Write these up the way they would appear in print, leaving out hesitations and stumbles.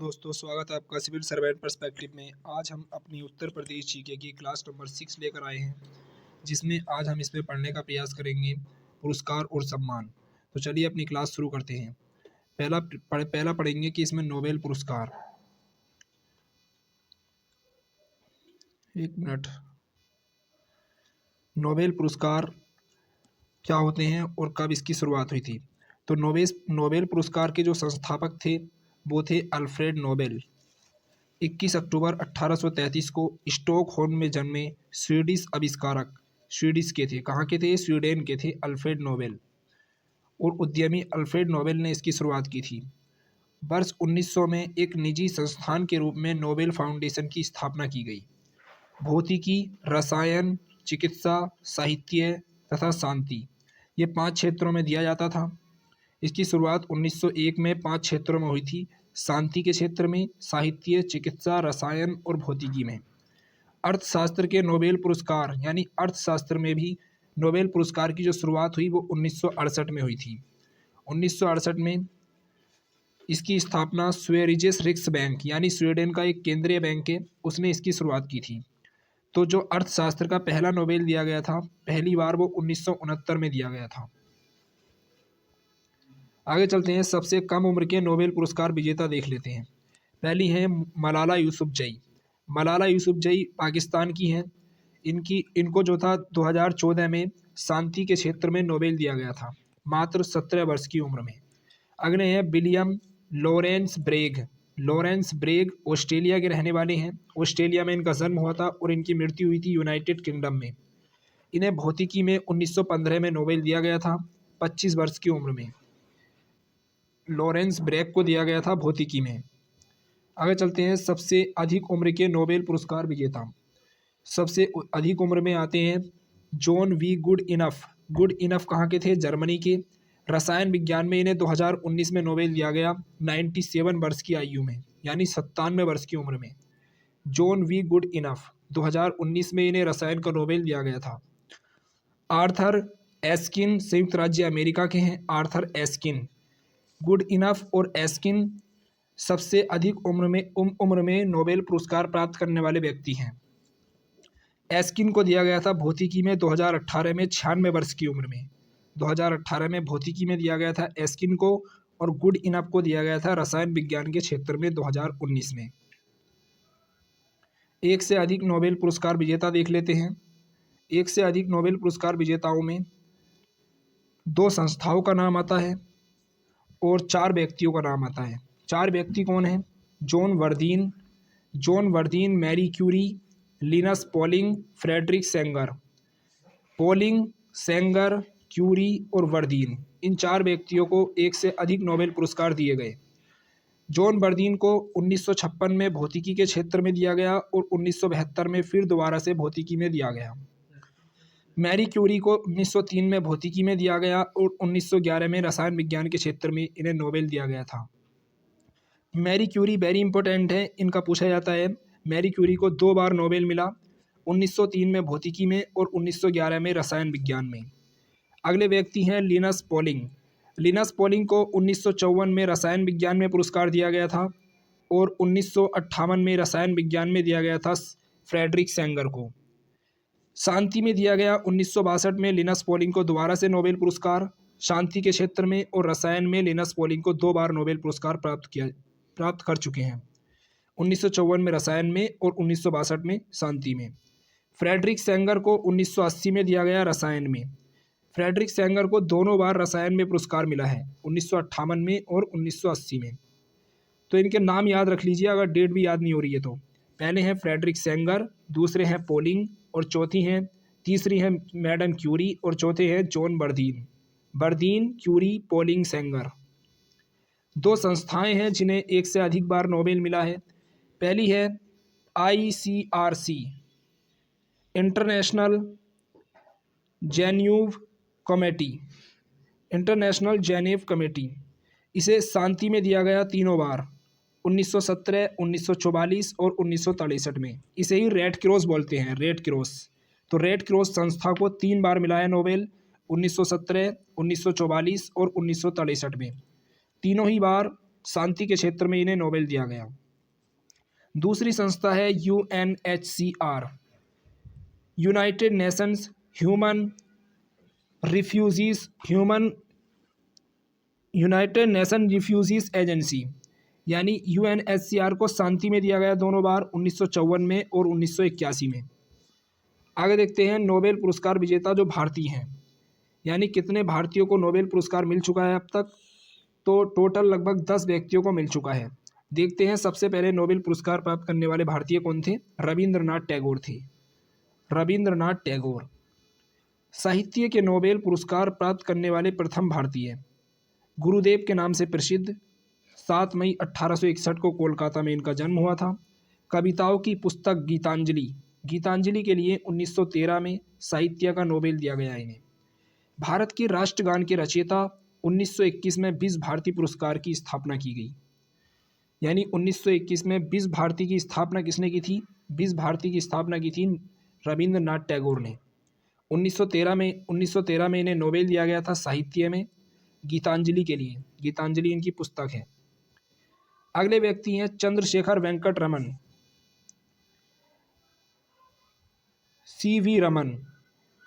दोस्तों, स्वागत है आपका सिविल सर्वेंट पर्सपेक्टिव में। आज हम अपनी उत्तर प्रदेश जीके की क्लास नंबर 6 लेकर आए हैं, जिसमें आज हम इसमें पढ़ने का प्रयास करेंगे पुरस्कार और सम्मान। तो चलिए अपनी क्लास शुरू करते हैं। पहला पढ़ेंगे कि इसमें नोबेल पुरस्कार। एक मिनट। नोबेल पुरस्कार क्या होते हैं और कब इसकी शुरुआत हुई थी? तो नोबेल पुरस्कार के जो संस्थापक थे वो थे अल्फ्रेड नोबेल। 21 अक्टूबर 1833 को स्टॉकहोल्म में जन्मे स्वीडिश आविष्कारक, स्वीडिश के थे। कहाँ के थे? स्वीडन के थे, अल्फ्रेड नोबेल। और उद्यमी अल्फ्रेड नोबेल ने इसकी शुरुआत की थी। वर्ष 1900 में एक निजी संस्थान के रूप में नोबेल फाउंडेशन की स्थापना की गई। भौतिकी, रसायन, चिकित्सा, साहित्य तथा शांति, ये 5 क्षेत्रों में दिया जाता था। इसकी शुरुआत 1901 में 5 क्षेत्रों में हुई थी: शांति के क्षेत्र में, साहित्य, चिकित्सा, रसायन और भौतिकी में। अर्थशास्त्र के नोबेल पुरस्कार यानी अर्थशास्त्र में भी नोबेल पुरस्कार की जो शुरुआत हुई वो 1968 में हुई थी। 1968 में इसकी स्थापना स्वेरिजेस रिक्सबैंक यानी स्वीडन का एक केंद्रीय बैंक है, उसने इसकी शुरुआत की थी। तो जो अर्थशास्त्र का पहला नोबेल दिया गया था पहली बार, वो 1969 में दिया गया था। आगे चलते हैं, सबसे कम उम्र के नोबेल पुरस्कार विजेता देख लेते हैं। पहली है मलाला यूसुफजई। मलाला यूसुफजई पाकिस्तान की हैं। इनको जो था 2014 में शांति के क्षेत्र में नोबेल दिया गया था, मात्र 17 वर्ष की उम्र में। अगले हैं William Lawrence Bragg. Lawrence Bragg Australia के रहने वाले हैं। ऑस्ट्रेलिया में इनका जन्म हुआ था और इनकी मृत्यु हुई थी यूनाइटेड किंगडम में। इन्हें भौतिकी में 1915 में नोबेल दिया गया था, 25 वर्ष की उम्र में लॉरेंस ब्रेग को दिया गया था भौतिकी में। आगे चलते हैं, सबसे अधिक उम्र के नोबेल पुरस्कार विजेता। सबसे अधिक उम्र में आते हैं John we good enough. Good enough कहाँ के थे? जर्मनी के। रसायन विज्ञान में इन्हें 2019 में नोबेल दिया गया, 97 वर्ष की आयु में, यानी 97 वर्ष की उम्र में। जॉन वी गुड इनफ, 2019 में इन्हें रसायन का नोबेल दिया गया था। आर्थर एस्किन संयुक्त राज्य अमेरिका के हैं। आर्थर एस्किन, गुड इनफ और एस्किन सबसे अधिक उम्र में नोबेल पुरस्कार प्राप्त करने वाले व्यक्ति हैं। एस्किन को दिया गया था भौतिकी में 2018 में 96 वर्ष की उम्र में। 2018 में भौतिकी में दिया गया था एस्किन को, और गुड इनफ को दिया गया था रसायन विज्ञान के क्षेत्र में 2019 में। एक से अधिक नोबेल पुरस्कार विजेता देख लेते हैं। एक से अधिक नोबेल पुरस्कार विजेताओं में 2 संस्थाओं का नाम आता है और 4 व्यक्तियों का नाम आता है। 4 व्यक्ति कौन हैं? John Bardeen, Marie Curie, Linus Pauling, Frederick Sanger. Pauling, Sanger, Curie और वर्दीन, इन 4 व्यक्तियों को एक से अधिक नोबेल पुरस्कार दिए गए। जॉन वर्दीन को 1956 में भौतिकी के क्षेत्र में दिया गया और 1972 में फिर दोबारा से भौतिकी में दिया गया। मैरी क्यूरी को 1903 में भौतिकी में दिया गया और 1911 में रसायन विज्ञान के क्षेत्र में इन्हें नोबेल दिया गया था। मैरी क्यूरी वेरी इंपॉर्टेंट है, इनका पूछा जाता है। मैरी क्यूरी को 2 बार नोबेल मिला, 1903 में भौतिकी में और 1911 में रसायन विज्ञान में। अगले व्यक्ति हैं लिनस पॉलिंग। लिनस पॉलिंग को 1954 में रसायन विज्ञान में पुरस्कार दिया गया था और 1958 में रसायन विज्ञान में दिया गया था फ्रेडरिक सेंगर को। शांति में दिया गया 1962 में लिनस पॉलिंग को दोबारा से नोबेल पुरस्कार शांति के क्षेत्र में, और रसायन में लिनस पॉलिंग को 2 बार नोबेल पुरस्कार प्राप्त कर चुके हैं, 1954 में रसायन में और 1962 में शांति में। फ्रेडरिक सेंगर को 1980 में दिया गया रसायन में। फ्रेडरिक सेंगर को दोनों बार रसायन में पुरस्कार मिला है, 1958 में और 1980 में। तो इनके नाम याद रख लीजिए अगर डेट भी याद नहीं हो रही है तो। पहले हैं फ्रेडरिक सेंगर, दूसरे हैं पॉलिंग और तीसरी है मैडम क्यूरी और चौथे हैं जॉन वर्दीन, क्यूरी, पॉलिंग, सेंगर। 2 संस्थाएं हैं जिन्हें एक से अधिक बार नोबेल मिला है। पहली है ICRC, इंटरनेशनल जेनेव कमेटी। इसे शांति में दिया गया 3 बार, 1917, 1944 और 1963 में। इसे ही रेड क्रॉस बोलते हैं, रेड क्रॉस। तो रेड क्रॉस संस्था को 3 बार मिला है नोबेल, 1917, 1944 और 1963 में। तीनों ही बार शांति के क्षेत्र में इन्हें नोबेल दिया गया। दूसरी संस्था है UNHCR, United Nations United nation refugees agency, यानी UNHCR को शांति में दिया गया दोनों बार, 1954 में और 1981 में। आगे देखते हैं नोबेल पुरस्कार विजेता जो भारतीय हैं, यानी कितने भारतीयों को नोबेल पुरस्कार मिल चुका है अब तक। तो टोटल लगभग 10 व्यक्तियों को मिल चुका है। देखते हैं सबसे पहले नोबेल पुरस्कार प्राप्त करने वाले भारतीय कौन थे। रविंद्रनाथ टैगोर थे। रविंद्रनाथ टैगोर साहित्य के नोबेल पुरस्कार प्राप्त करने वाले प्रथम भारतीय। गुरुदेव के नाम से प्रसिद्ध, 7 मई 1861 को कोलकाता में इनका जन्म हुआ था। कविताओं की पुस्तक गीतांजलि के लिए 1913 में साहित्य का नोबेल दिया गया इन्हें। भारत के राष्ट्रगान के रचयिता, 1921 में विश्व भारती पुरस्कार की स्थापना की गई। यानी 1921 में विश्व भारती की स्थापना किसने की थी? विश्व भारती की स्थापना की थी रविंद्रनाथ टैगोर ने। 1913 में इन्हें नोबेल दिया गया था साहित्य में गीतांजलि के लिए। गीतांजलि इनकी पुस्तक है। अगले व्यक्ति हैं चंद्रशेखर वेंकट रमन,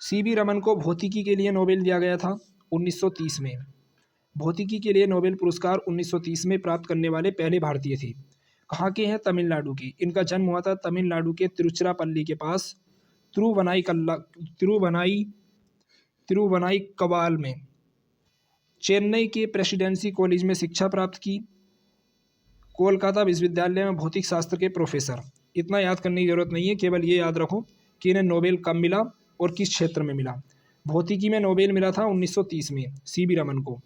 CV रमन को भौतिकी के लिए नोबेल दिया गया था 1930 में। भौतिकी के लिए नोबेल पुरस्कार 1930 में प्राप्त करने वाले पहले भारतीय थे। कहाँ के हैं? तमिलनाडु के। इनका जन्म हुआ था तमिलनाडु के तिरुचिरापल्ली के पास तिरुवनाईकवाल में। चेन्नई के प्रेसिडेंसी कॉलेज में शिक्षा प्राप्त की। कोलकाता विश्वविद्यालय में भौतिक शास्त्र के प्रोफेसर। इतना याद करने की जरूरत नहीं है, केवल ये याद रखो कि इन्हें नोबेल कब मिला और किस क्षेत्र में मिला। भौतिकी में नोबेल मिला था 1930 में CV रमन को।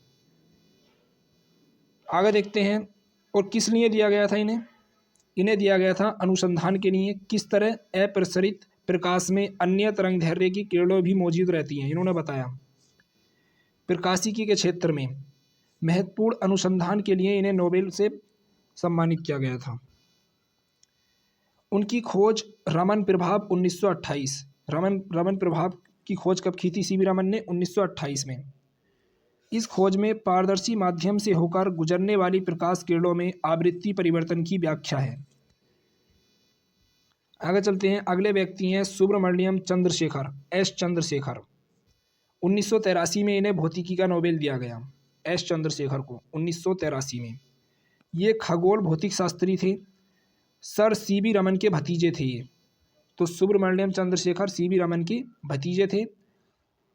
आगे देखते हैं और किस लिए दिया गया था इन्हें दिया गया था अनुसंधान के लिए। किस तरह अप्रसरित प्रकाश में अन्य तरंगदैर्घ्य की किरणें भी मौजूद रहती हैं, इन्होंने बताया। प्रकाशिकी के क्षेत्र में महत्वपूर्ण अनुसंधान के लिए इन्हें नोबेल से सम्मानित किया गया था। उनकी खोज रमन प्रभाव 1928। रमन प्रभाव की खोज कब की थी CV रमन ने? 1928 में। इस खोज में पारदर्शी माध्यम से होकर गुजरने वाली प्रकाश किरणों में आवृत्ति परिवर्तन की व्याख्या है। आगे चलते हैं। अगले व्यक्ति हैं सुब्रमण्यम चंद्रशेखर, S चंद्रशेखर। 1983 में इन्हें भौतिकी का नोबेल दिया गया, S चंद्रशेखर को 1983 में। ये खगोल भौतिक शास्त्री थे। सर CV रमन के भतीजे थे ये। तो सुब्रमण्यम चंद्रशेखर CV रमन के भतीजे थे।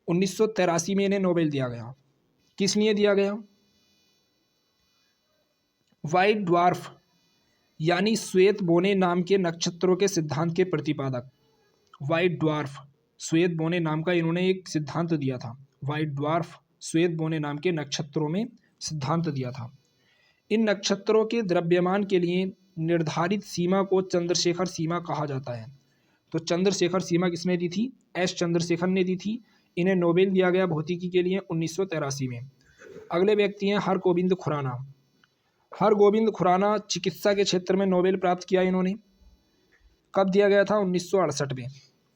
1983 में इन्हें नोबेल दिया गया। किस लिए दिया गया? व्हाइट ड्वार्फ यानी श्वेत बोने नाम के नक्षत्रों के सिद्धांत के प्रतिपादक। व्हाइट ड्वार्फ, श्वेत बोने नाम का इन्होंने एक सिद्धांत दिया था। व्हाइट ड्वार्फ, श्वेत बोने नाम के नक्षत्रों में सिद्धांत दिया था। इन नक्षत्रों के द्रव्यमान के लिए निर्धारित सीमा को चंद्रशेखर सीमा कहा जाता है। तो चंद्रशेखर सीमा किसने दी थी? S चंद्रशेखर ने दी थी। इन्हें नोबेल दिया गया भौतिकी के लिए 1983 में। अगले व्यक्ति हैं हरगोविंद खुराना। हरगोविंद खुराना चिकित्सा के क्षेत्र में नोबेल प्राप्त किया इन्होंने। कब दिया गया था? 1968 में।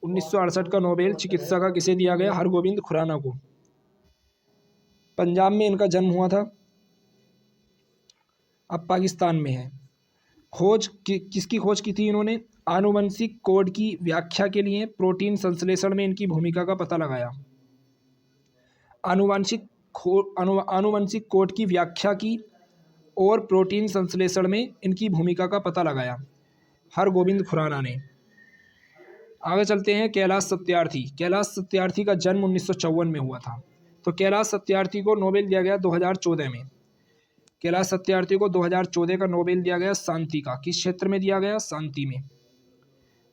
1968 का नोबेल चिकित्सा का किसे दिया गया? हरगोविंद खुराना को। पंजाब में इनका जन्म हुआ था, अब पाकिस्तान में है। खोज किसकी खोज की थी इन्होंने? आनुवंशिक कोड की व्याख्या के लिए प्रोटीन संश्लेषण में इनकी भूमिका का पता लगाया। आनुवंशिक कोड की व्याख्या की और प्रोटीन संश्लेषण में इनकी भूमिका का पता लगाया हरगोविंद खुराना ने। आगे चलते हैं कैलाश सत्यार्थी। कैलाश सत्यार्थी का जन्म 1954 में हुआ था। तो कैलाश सत्यार्थी को नोबेल दिया गया 2014 में। कैलाश सत्यार्थी को 2014 का नोबेल दिया गया शांति का। किस क्षेत्र में दिया गया? शांति में।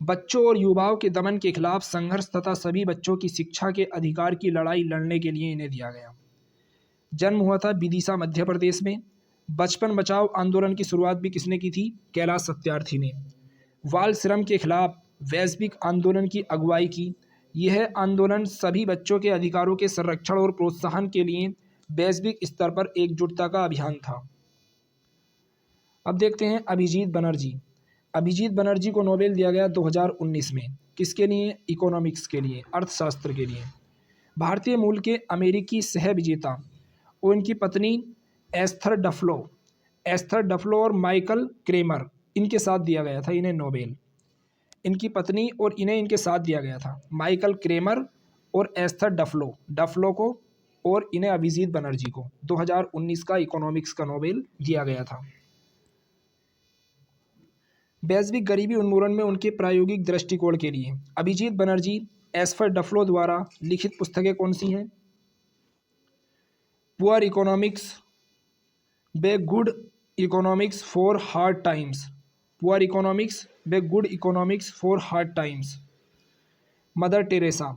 बच्चों और युवाओं के दमन के खिलाफ संघर्ष तथा सभी बच्चों की शिक्षा के अधिकार की लड़ाई लड़ने के लिए इन्हें दिया गया। जन्म हुआ था विदिशा मध्य प्रदेश में। बचपन बचाओ आंदोलन की शुरुआत भी किसने की थी? कैलाश सत्यार्थी ने। बाल श्रम के खिलाफ वैश्विक आंदोलन की अगुवाई की। यह आंदोलन सभी बच्चों के अधिकारों के संरक्षण और प्रोत्साहन के लिए वैश्विक स्तर पर एकजुटता का अभियान था। अब देखते हैं अभिजीत बनर्जी। अभिजीत बनर्जी को नोबेल दिया गया 2019 में। किसके लिए? इकोनॉमिक्स के लिए, अर्थशास्त्र के लिए। भारतीय मूल के अमेरिकी सह विजेता और उनकी पत्नी एस्थर डफलो एस्थर डफलो और माइकल क्रेमर, इनके साथ दिया गया था इन्हें नोबेल। इनकी पत्नी और इन्हें इनके साथ दिया गया था, माइकल क्रेमर और एस्थर डफलो, डफलो को और इन्हें अभिजीत बनर्जी को 2019 का इकोनॉमिक्स का नोबेल दिया गया था। वैश्विक गरीबी उन्मूलन में उनके प्रायोगिक दृष्टिकोण के लिए अभिजीत बनर्जी, एस्थर डफलो द्वारा लिखित पुस्तकें कौन सी हैं? Poor economics way good economics for hard times, poor economics way good economics for hard times. Mother Teresa,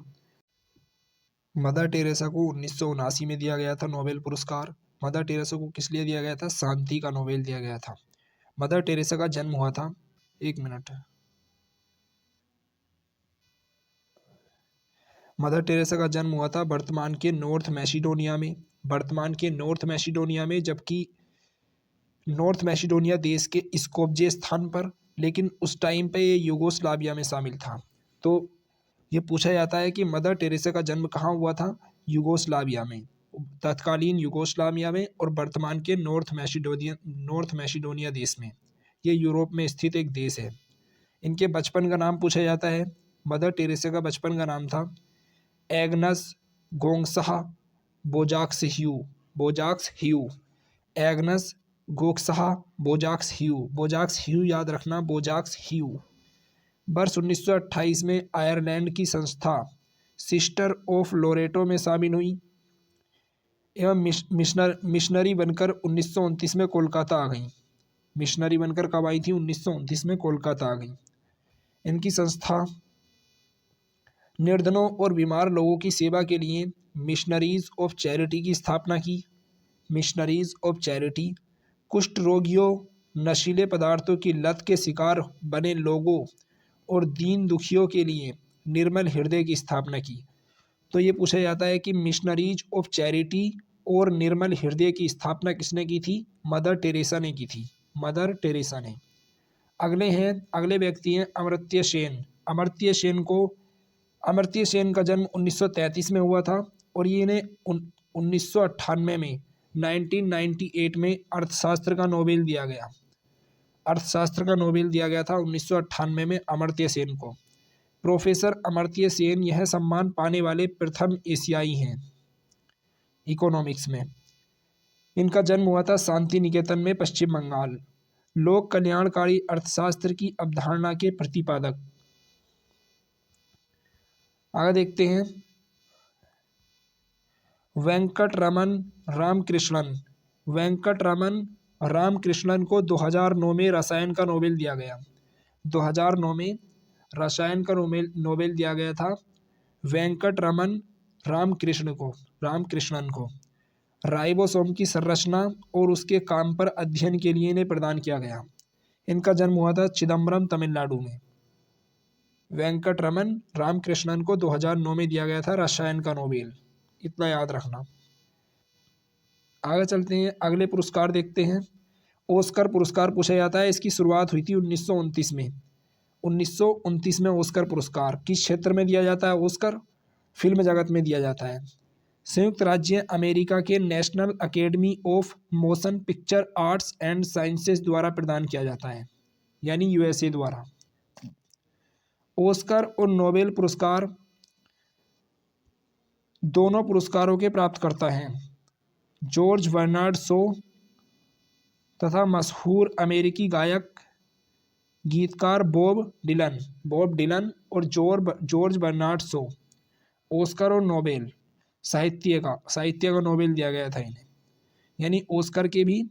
mother Teresa को 1979 में दिया गया था नोबेल पुरस्कार। मदर टेरेसा को किस लिए दिया गया था? शांति का नोबेल दिया गया था। मदर टेरेसा का जन्म हुआ था, एक मिनट, मदर टेरेसा का जन्म हुआ था वर्तमान के नॉर्थ मैसिडोनिया में, वर्तमान के नॉर्थ मैसिडोनिया में, जबकि नॉर्थ मैसिडोनिया देश के स्कोप्जे स्थान पर, लेकिन उस टाइम पे ये यूगोस्लाविया में शामिल था। तो ये पूछा जाता है कि मदर टेरेसा का जन्म कहाँ हुआ था? यूगोस्लाविया में, तत्कालीन यूगोस्लाविया में, और वर्तमान के नॉर्थ मैसिडोनिया देश में। ये यूरोप में स्थित एक देश है। इनके बचपन का नाम पूछा जाता है। मदर टेरेसा का बचपन का नाम था एग्नस गोंगसाह बोजाक्स ह्यू, एग्नस गोक्साहा बोजाक्स ह्यू याद रखना, बोजाक्स ह्यू। वर्ष 1928 में आयरलैंड की संस्था सिस्टर ऑफ लोरेटो में शामिल हुई एवं मिशनरी बनकर 1929 में कोलकाता आ गई। मिशनरी बनकर कब आई थी? 1929 में कोलकाता आ गई। इनकी संस्था निर्धनों और बीमार लोगों की सेवा के लिए मिशनरीज ऑफ चैरिटी की स्थापना की। मिशनरीज ऑफ चैरिटी कुष्ठ रोगियों, नशीले पदार्थों की लत के शिकार बने लोगों और दीन दुखियों के लिए निर्मल हृदय की स्थापना की। तो ये पूछा जाता है कि मिशनरीज ऑफ चैरिटी और निर्मल हृदय की स्थापना किसने की थी? मदर टेरेसा ने की थी, मदर टेरेसा ने। अगले व्यक्ति हैं अमर्त्य सेन। अमर्त्य सेन का जन्म 1933 में हुआ था और ये इन्हें 1998 में 1998 में अर्थशास्त्र का नोबेल दिया गया। अर्थशास्त्र का नोबेल दिया गया था 1998 में अमर्त्य सेन को। प्रोफेसर अमर्त्य सेन यह सम्मान पाने वाले प्रथम एशियाई हैं इकोनॉमिक्स में। इनका जन्म हुआ था शांति निकेतन में, पश्चिम बंगाल। लोक कल्याणकारी अर्थशास्त्र की अवधारणा के प्रतिपादक। आगे देखते हैं वेंकटरमन रामकृष्णन को 2009 में रसायन का नोबेल दिया गया। 2009 में रसायन का नोबेल दिया गया था वेंकटरमन रामकृष्णन को। राइबोसोम की संरचना और उसके काम पर अध्ययन के लिए इन्हें प्रदान किया गया। इनका जन्म हुआ था चिदम्बरम, तमिलनाडु में। वेंकटरमन रामकृष्णन को 2009 में दिया गया था रसायन का नोबेल, इतना याद रखना। आगे चलते हैं, अगले पुरस्कार देखते हैं। ऑस्कर पुरस्कार पूछा जाता है। इसकी शुरुआत हुई थी 1929 में। 1929 में ऑस्कर पुरस्कार किस क्षेत्र में दिया जाता है? ऑस्कर फिल्म जगत में दिया जाता है। संयुक्त राज्य अमेरिका के national academy of motion picture arts and sciences द्वारा प्रदान किया जाता है, यानी यूएसए द्वारा। ऑस्कर और नोबेल पुरस्कार दोनों पुरस्कारों के प्राप्तकर्ता हैं जॉर्ज बर्नार्ड शो तथा मशहूर अमेरिकी गायक गीतकार बॉब डिलन और जॉर्ज बर्नार्ड शो। ऑस्कर और नोबेल साहित्य का नोबेल दिया गया था इन्हें, यानी ऑस्कर के भी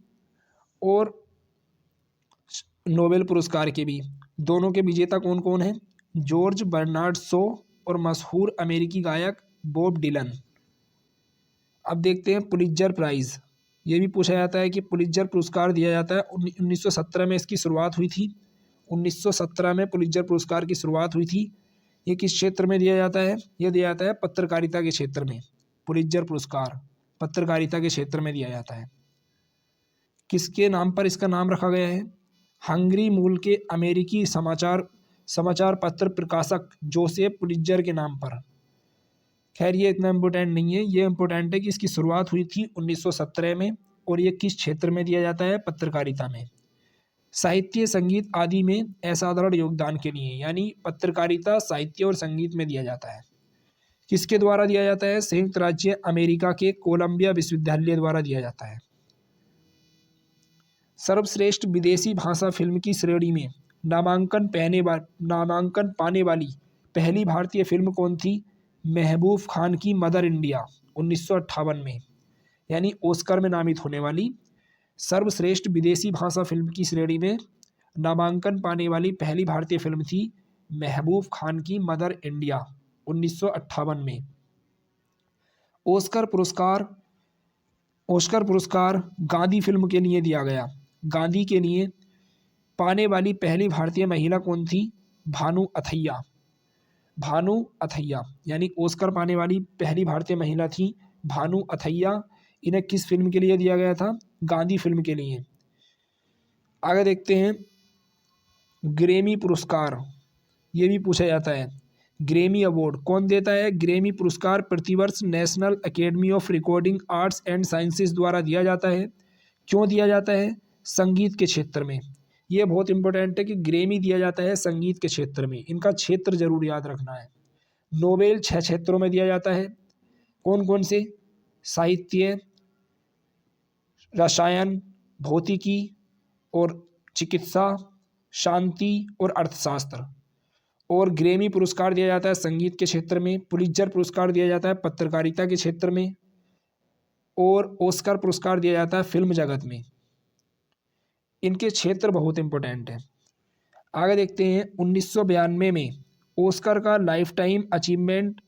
और नोबेल पुरस्कार के भी। दोनों के विजेता कौन कौन हैं? जॉर्ज बर्नार्ड शो और मशहूर अमेरिकी गायक बॉब डिलन। अब देखते हैं पुलित्जर प्राइज़। ये भी पूछा जाता है कि पुलित्जर पुरस्कार दिया जाता है। 1917 में इसकी शुरुआत हुई थी। 1917 में पुलित्जर पुरस्कार की शुरुआत हुई थी। ये किस क्षेत्र में दिया जाता है? यह दिया जाता है पत्रकारिता के क्षेत्र में। पुलित्जर पुरस्कार पत्रकारिता के क्षेत्र में दिया जाता है। किसके नाम पर इसका नाम रखा गया है? हंगरी मूल के अमेरिकी समाचार पत्र प्रकाशक जोसेफ पुलित्जर के नाम पर। खैर ये इतना इम्पोर्टेंट नहीं है। ये इम्पोर्टेंट है कि इसकी शुरुआत हुई थी 1917 में और ये किस क्षेत्र में दिया जाता है? पत्रकारिता में। साहित्य, संगीत आदि में असाधारण योगदान के लिए, यानी पत्रकारिता, साहित्य और संगीत में दिया जाता है। किसके द्वारा दिया जाता है? संयुक्त राज्य अमेरिका के कोलंबिया विश्वविद्यालय द्वारा दिया जाता है। सर्वश्रेष्ठ विदेशी भाषा फिल्म की श्रेणी में नामांकन पाने वाली पहली भारतीय फिल्म कौन थी? महबूब खान की मदर इंडिया 1958 में, यानी ऑस्कर में नामित होने वाली सर्वश्रेष्ठ विदेशी भाषा फिल्म की श्रेणी में नामांकन पाने वाली पहली भारतीय फिल्म थी महबूब खान की मदर इंडिया 1958 में। ऑस्कर पुरस्कार गांधी फिल्म के लिए दिया गया। गांधी के लिए पाने वाली पहली भारतीय महिला कौन थी? भानु अथैया, यानी ऑस्कर पाने वाली पहली भारतीय महिला थी भानु अथैया। इन्हें किस फिल्म के लिए दिया गया था? गांधी फिल्म के लिए। आगे देखते हैं ग्रैमी पुरस्कार, ये भी पूछा जाता है। ग्रैमी अवार्ड कौन देता है? ग्रैमी पुरस्कार प्रतिवर्ष national academy of recording arts and sciences द्वारा दिया जाता है। क्यों दिया जाता है? संगीत के क्षेत्र में। ये बहुत इंपॉर्टेंट है कि ग्रैमी दिया जाता है संगीत के क्षेत्र में, इनका क्षेत्र जरूर याद रखना है। नोबेल 6 क्षेत्रों में दिया जाता है। कौन कौन से? साहित्य, रसायन, भौतिकी और चिकित्सा, शांति और अर्थशास्त्र। और ग्रैमी पुरस्कार दिया जाता है संगीत के क्षेत्र में। पुलित्जर पुरस्कार दिया जाता है पत्रकारिता के क्षेत्र में। और ऑस्कर पुरस्कार दिया जाता है फिल्म जगत में। इनके क्षेत्र बहुत इंपॉर्टेंट है। आगे देखते हैं 1992 में ऑस्कर का lifetime achievement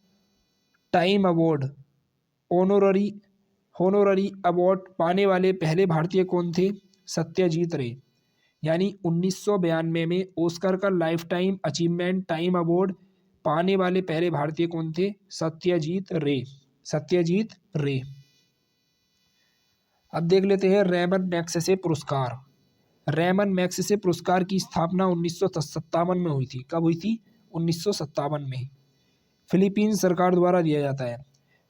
time award honorary award पाने वाले पहले भारतीय कौन थे? सत्यजीत रे, यानी 1992 में ऑस्कर का lifetime achievement time award पाने वाले पहले भारतीय कौन थे? सत्यजीत रे। अब देख लेते हैं रेमन मैग्सेसे पुरस्कार। रेमन मैग्सेसे पुरस्कार की स्थापना 1957 में हुई थी। कब हुई थी? 1957 में। फिलीपींस सरकार द्वारा दिया जाता है।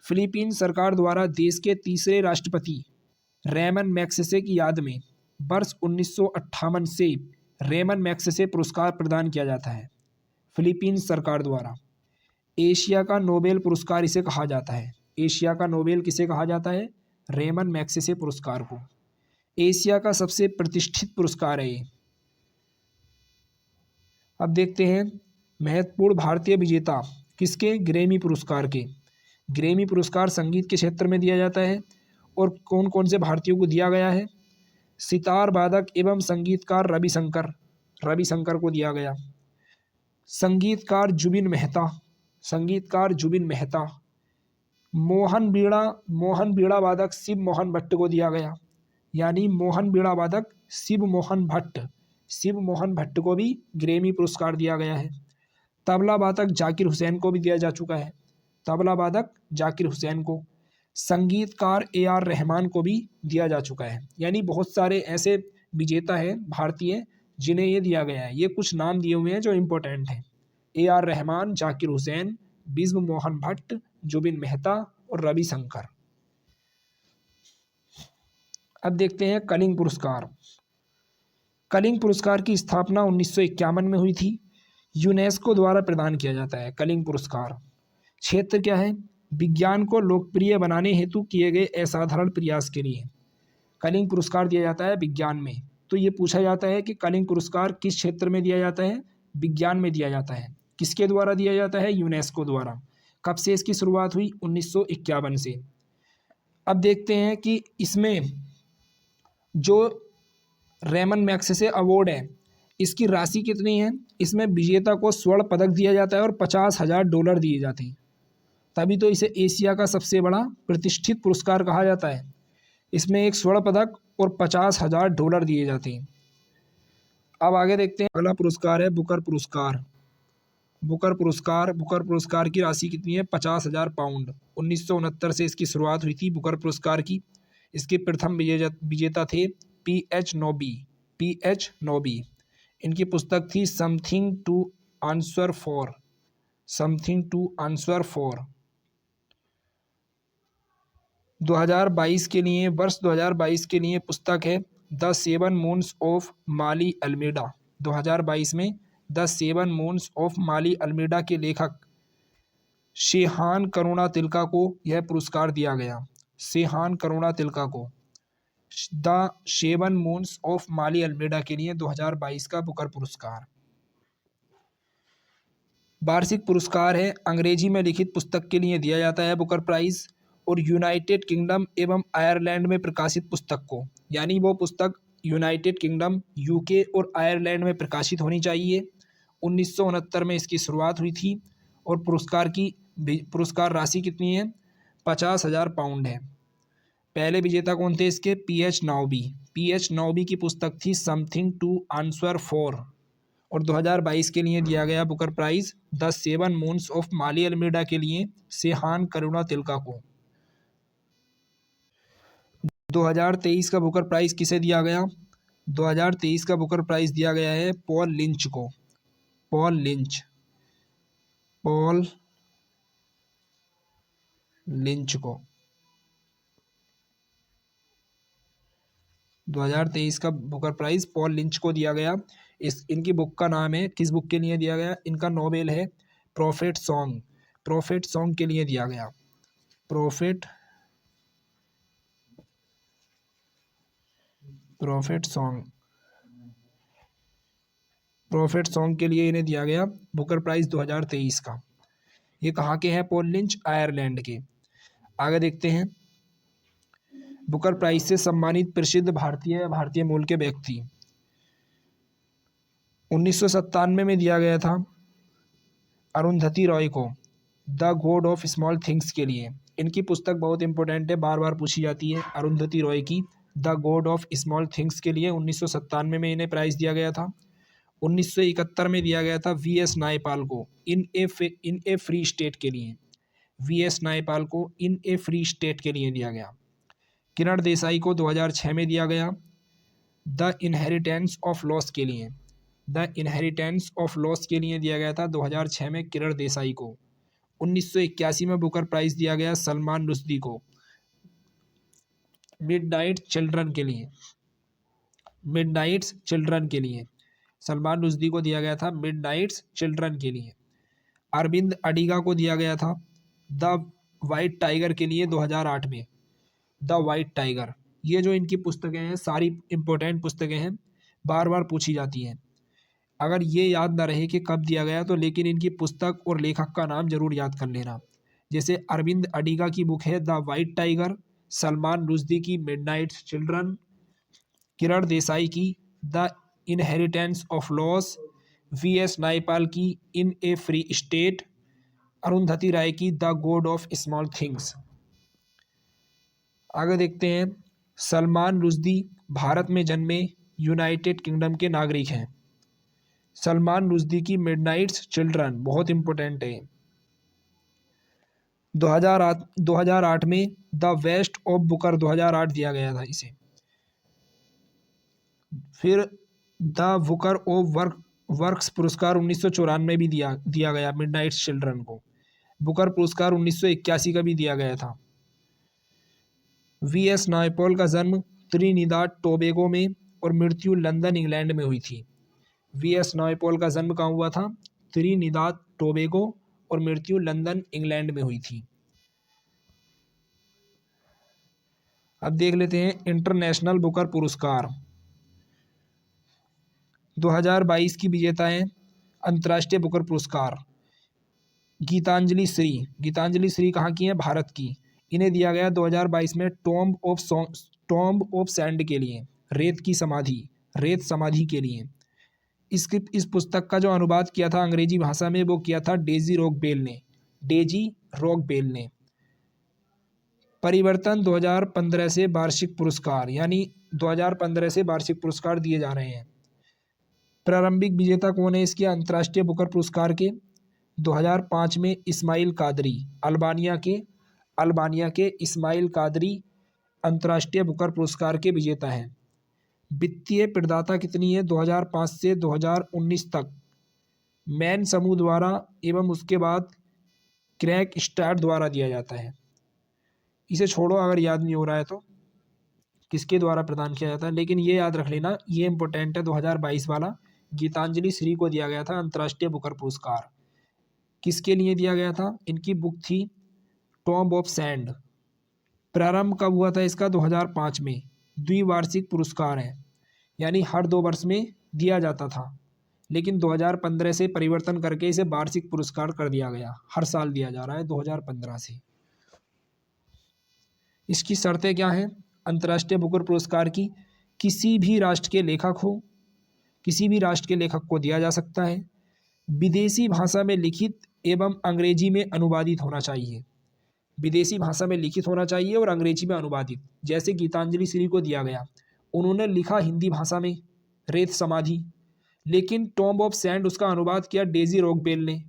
फिलीपींस सरकार द्वारा देश के तीसरे राष्ट्रपति रेमन मैग्सेसे की याद में वर्ष 1958 से रेमन मैग्सेसे पुरस्कार प्रदान किया जाता है फिलीपींस सरकार द्वारा। एशिया का नोबेल पुरस्कार इसे कहा जाता है। एशिया का नोबेल किसे कहा जाता है? रेमन मैग्सेसे पुरस्कार को। एशिया का सबसे प्रतिष्ठित पुरस्कार है ये। अब देखते हैं महत्वपूर्ण भारतीय विजेता किसके? ग्रैमी पुरस्कार के। ग्रैमी पुरस्कार संगीत के क्षेत्र में दिया जाता है। और कौन कौन से भारतीयों को दिया गया है? सितार वादक एवं संगीतकार रविशंकर को दिया गया। संगीतकार जुबिन मेहता। मोहन बीड़ा वादक शिव मोहन भट्ट को दिया गया, यानी मोहन बीड़ा वादक शिव मोहन भट्ट को भी ग्रैमी पुरस्कार दिया गया है। तबला वादक जाकिर हुसैन को भी दिया जा चुका है। संगीतकार AR रहमान को भी दिया जा चुका है। यानी बहुत सारे ऐसे विजेता हैं भारतीय जिन्हें ये दिया गया है। ये कुछ नाम दिए हुए हैं जो इम्पोर्टेंट हैं। AR रहमान, जाकिर हुसैन, बिस्व मोहन भट्ट, जुबिन मेहता और रविशंकर। अब देखते हैं कलिंग पुरस्कार। कलिंग पुरस्कार की स्थापना 1951 में हुई थी। यूनेस्को द्वारा प्रदान किया जाता है कलिंग पुरस्कार। क्षेत्र क्या है? विज्ञान को लोकप्रिय बनाने हेतु किए गए असाधारण प्रयास के लिए कलिंग पुरस्कार दिया जाता है विज्ञान में। तो ये पूछा जाता है कि कलिंग पुरस्कार किस क्षेत्र में दिया जाता है? विज्ञान में दिया जाता है। किसके द्वारा दिया जाता है? यूनेस्को द्वारा। कब से इसकी शुरुआत हुई? 1951 से। अब देखते हैं कि इसमें जो रेमन मैग्सेसे अवार्ड है इसकी राशि कितनी है? इसमें विजेता को स्वर्ण पदक दिया जाता है और $50,000 दिए जाते हैं। तभी तो इसे एशिया का सबसे बड़ा प्रतिष्ठित पुरस्कार कहा जाता है। इसमें एक स्वर्ण पदक और $50,000 दिए जाते हैं। अब आगे देखते हैं अगला पुरस्कार है बुकर पुरस्कार। बुकर पुरस्कार की राशि कितनी है? 50,000 पाउंड। 1969 से इसकी शुरुआत हुई थी बुकर पुरस्कार की। इसके प्रथम विजेता थे PH नोबी। इनकी पुस्तक थी समथिंग टू आंसर फॉर। 2022 के लिए, वर्ष 2022 के लिए पुस्तक है the seven moons of Maali Almeida. 2022 में the seven moons of Maali Almeida के लेखक शेहान करुणा तिलका को यह पुरस्कार दिया गया। शेहान करुणा तिलका को the seven moons of Maali Almeida के लिए 2022 का बुकर पुरस्कार। वार्षिक पुरस्कार है, अंग्रेजी में लिखित पुस्तक के लिए दिया जाता है बुकर प्राइज, और यूनाइटेड किंगडम एवं आयरलैंड में प्रकाशित पुस्तक को, यानी वो पुस्तक यूनाइटेड किंगडम, यूके और आयरलैंड में प्रकाशित होनी चाहिए। 1969 में इसकी शुरुआत हुई थी और पुरस्कार राशि कितनी है? 50,000 पाउंड है। पहले विजेता कौन थे इसके? PH नौबी। PH नौबी की पुस्तक थी समथिंग टू आंसर फॉर, और 2022 के लिए दिया गया Booker Prize the seven moons of Maali Almeida के लिए शेहान करुणा तिलका को। 2023 का बुकर प्राइज किसे दिया गया? 2023 का बुकर प्राइज दिया गया है पॉल लिंच को। पॉल लिंच को 2023 का बुकर प्राइज पॉल लिंच को दिया गया। इनकी बुक का नाम है, किस बुक के लिए दिया गया? इनका नोवेल है प्रोफेट सॉन्ग। प्रोफेट सॉन्ग के लिए दिया गया। प्रोफेट सॉन्ग के लिए इन्हें दिया गया बुकर प्राइज 2023 का। ये कहाँ के हैं? पॉल लिंच आयरलैंड के। आगे देखते हैं, बुकर प्राइज से सम्मानित प्रसिद्ध भारतीय मूल के व्यक्ति। 1997 में दिया गया था अरुंधति रॉय को the God of small things के लिए। इनकी पुस्तक बहुत इंपॉर्टेंट है, बार बार पूछी जाती है। अरुंधति रॉय की the God of small things के लिए 1997 में इन्हें प्राइज दिया गया था। 1971 में दिया गया था VS नायपाल को इन ए फ्री स्टेट के लिए। VS नायपाल को इन ए फ्री स्टेट के लिए दिया गया। किरण देसाई को 2006 में दिया गया द इनहेरिटेंस ऑफ लॉस के लिए। द इनहेरिटेंस ऑफ लॉस के लिए दिया गया था 2006 में किरण देसाई को। 1981 में बुकर प्राइज दिया गया सलमान रुश्दी को मिडनाइट चिल्ड्रन के लिए। मिडनाइट्स चिल्ड्रन के लिए सलमान रुश्दी को दिया गया था मिडनाइट्स चिल्ड्रन के लिए। अरविंद अडिगा को दिया गया था द वाइट टाइगर के लिए 2008 में। द वाइट टाइगर, ये जो इनकी पुस्तकें हैं सारी इम्पोर्टेंट पुस्तकें हैं, बार बार पूछी जाती हैं। अगर ये याद ना रहे कि कब दिया गया तो लेकिन इनकी पुस्तक और लेखक का नाम जरूर याद कर लेना। जैसे अरविंद अडिगा की बुक है the white tiger, Salman Rushdie की मिडनाइट चिल्ड्रन, किरण देसाई की the inheritance of loss, VS Naipal की इन ए फ्री स्टेट, अरुंधति राय की the God of small things. आगे देखते हैं, सलमान रुश्दी भारत में जन्मे यूनाइटेड किंगडम के नागरिक हैं। सलमान रुश्दी की मिडनाइट्स चिल्ड्रन बहुत इंपॉर्टेंट है। 2008 में द वेस्ट ऑफ बुकर 2008 दिया गया था इसे। फिर द बुकर ऑफ वर्क्स पुरस्कार 1994 में भी दिया गया मिडनाइट्स चिल्ड्रन को। बुकर पुरस्कार 1981 का भी दिया गया था। VS नायपॉल का जन्म त्रिनिदाद टोबैगो में और मृत्यु लंदन इंग्लैंड में हुई थी। VS नायपॉल का जन्म कहाँ हुआ था? त्रिनिदाद टोबैगो, और मृत्यु लंदन इंग्लैंड में हुई थी। अब देख लेते हैं इंटरनेशनल बुकर पुरस्कार। 2022 की विजेता है अंतर्राष्ट्रीय बुकर पुरस्कार गीतांजलि श्री। गीतांजलि श्री कहाँ की है? भारत की। इन्हें दिया गया 2022 में टॉम्ब ऑफ सैंड के लिए, रेत समाधि के लिए। इस पुस्तक का जो अनुवाद किया था अंग्रेजी भाषा में वो किया था डेजी रॉकबेल ने। परिवर्तन 2015 से वार्षिक पुरस्कार, यानी 2015 से वार्षिक पुरस्कार दिए जा रहे हैं। प्रारंभिक विजेता कौन है इसके अंतर्राष्ट्रीय बुकर पुरस्कार के? 2005 में इस्माइल कादरी, अल्बानिया के इस्माइल कादरी अंतर्राष्ट्रीय बुकर पुरस्कार के विजेता हैं। वित्तीय प्रदाता कितनी है? 2005 से 2019 तक मैन समूह द्वारा एवं उसके बाद क्रैक स्टार्ट द्वारा दिया जाता है। इसे छोड़ो अगर याद नहीं हो रहा है तो, किसके द्वारा प्रदान किया जाता है, लेकिन ये याद रख लेना, ये इंपॉर्टेंट है। 2022 वाला गीतांजलि श्री को दिया गया था अंतर्राष्ट्रीय बुकर पुरस्कार। किसके लिए दिया गया था? इनकी बुक थी टॉम्ब ऑफ सैंड। प्रारंभ कब हुआ था इसका? 2005 में। द्विवार्षिक पुरस्कार है, यानी हर 2 वर्ष में दिया जाता था, लेकिन 2015 से परिवर्तन करके इसे वार्षिक पुरस्कार कर दिया गया। हर साल दिया जा रहा है 2015 से। इसकी शर्तें क्या हैं अंतर्राष्ट्रीय बुकर पुरस्कार की? किसी भी राष्ट्र के लेखक हो, किसी भी राष्ट्र के लेखक को दिया जा सकता है। विदेशी भाषा में लिखित एवं अंग्रेजी में अनुवादित होना चाहिए। विदेशी भाषा में लिखित होना चाहिए और अंग्रेजी में अनुवादित। जैसे गीतांजलि श्री को दिया गया, उन्होंने लिखा हिंदी भाषा में रेत समाधि, लेकिन टॉम्ब ऑफ सैंड उसका अनुवाद किया डेजी रॉकवेल ने,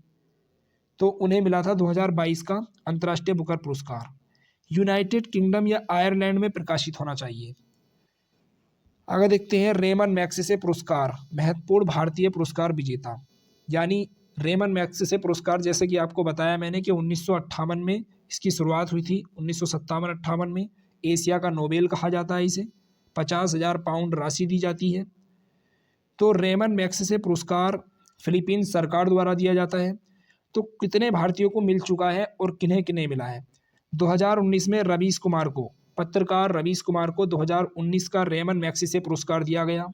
तो उन्हें मिला था 2022 का अंतर्राष्ट्रीय बुकर पुरस्कार। यूनाइटेड किंगडम या आयरलैंड में प्रकाशित होना चाहिए। आगे देखते हैं रेमन मैग्सेसे पुरस्कार, महत्वपूर्ण भारतीय पुरस्कार विजेता। यानी रेमन मैग्सेसे पुरस्कार, जैसे कि आपको बताया मैंने कि 1958 में इसकी शुरुआत हुई थी। 1957-58 में एशिया का नोबेल कहा जाता है इसे। 50,000 पाउंड राशि दी जाती है। तो रेमन मैग्सेसे पुरस्कार फिलीपींस सरकार द्वारा दिया जाता है। तो कितने भारतीयों को मिल चुका है और किन्हें किन्हें मिला है? 2019 में रवीश कुमार को, पत्रकार रवीश कुमार को 2019 का रेमन मैग्सेसे पुरस्कार दिया गया।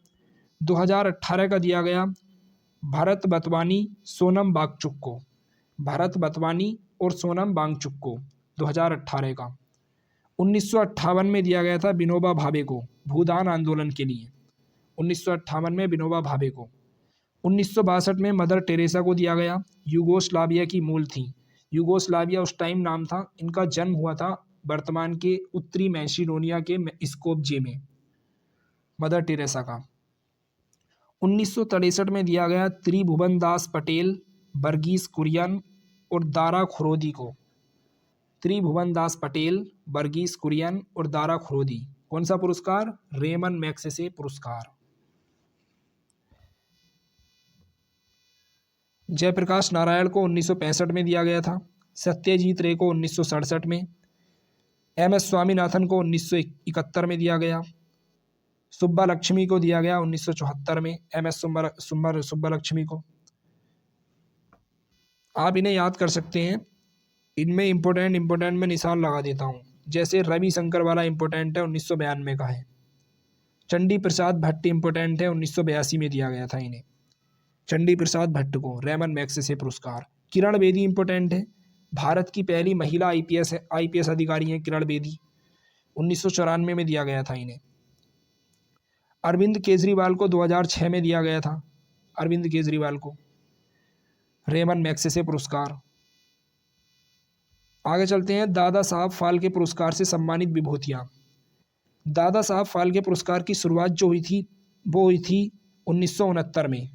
2018 का दिया गया भरत बतवानी, सोनम वांगचुक को, भरत बतवानी और सोनम वांगचुक को 2018 का। 1958 में दिया गया था विनोबा भावे को, भूदान आंदोलन के लिए। 1958 में विनोबा भावे को। 1962 में मदर टेरेसा को दिया गया, यूगोस्लाविया की मूल थी। यूगोस्लाविया उस टाइम नाम था, इनका जन्म हुआ था वर्तमान के उत्तरी मैसिडोनिया के स्कोपजे में, मदर टेरेसा का। 1963 में दिया गया त्रिभुवन दास पटेल, वर्गीस कुरियन और दारा खुरोदी को। त्रिभुवन दास पटेल, वर्गीस कुरियन और दारा खुरोदी। कौन सा पुरस्कार? रेमन मैग्सेसे पुरस्कार। जयप्रकाश नारायण को 1965 में दिया गया था। सत्यजीत रे को 1967 में। एम.एस. स्वामीनाथन को 1971 में दिया गया। सुब्बा लक्ष्मी को दिया गया 1974 में, एम.एस. सुब्बा लक्ष्मी को। आप इन्हें याद कर सकते हैं। इनमें इम्पोर्टेंट में निशान लगा देता हूँ। जैसे रविशंकर वाला इम्पोर्टेंट है, 1992 का है। चंडी प्रसाद भट्ट इम्पोर्टेंट है, 1982 में दिया गया था इन्हें, चंडी प्रसाद भट्ट को रेमन मैग्सेसे पुरस्कार। किरण बेदी इम्पोर्टेंट है, भारत की पहली महिला आईपीएस अधिकारी हैं किरण बेदी। 1994 में दिया गया था इन्हें। अरविंद केजरीवाल को 2006 में दिया गया था, अरविंद केजरीवाल को रेमन मैग्सेसे पुरस्कार। आगे चलते हैं। दादा साहब फाल्के पुरस्कार से सम्मानित विभूतियाँ। दादा साहब फाल्के पुरस्कार की शुरुआत जो हुई थी वो हुई थी 1969 में।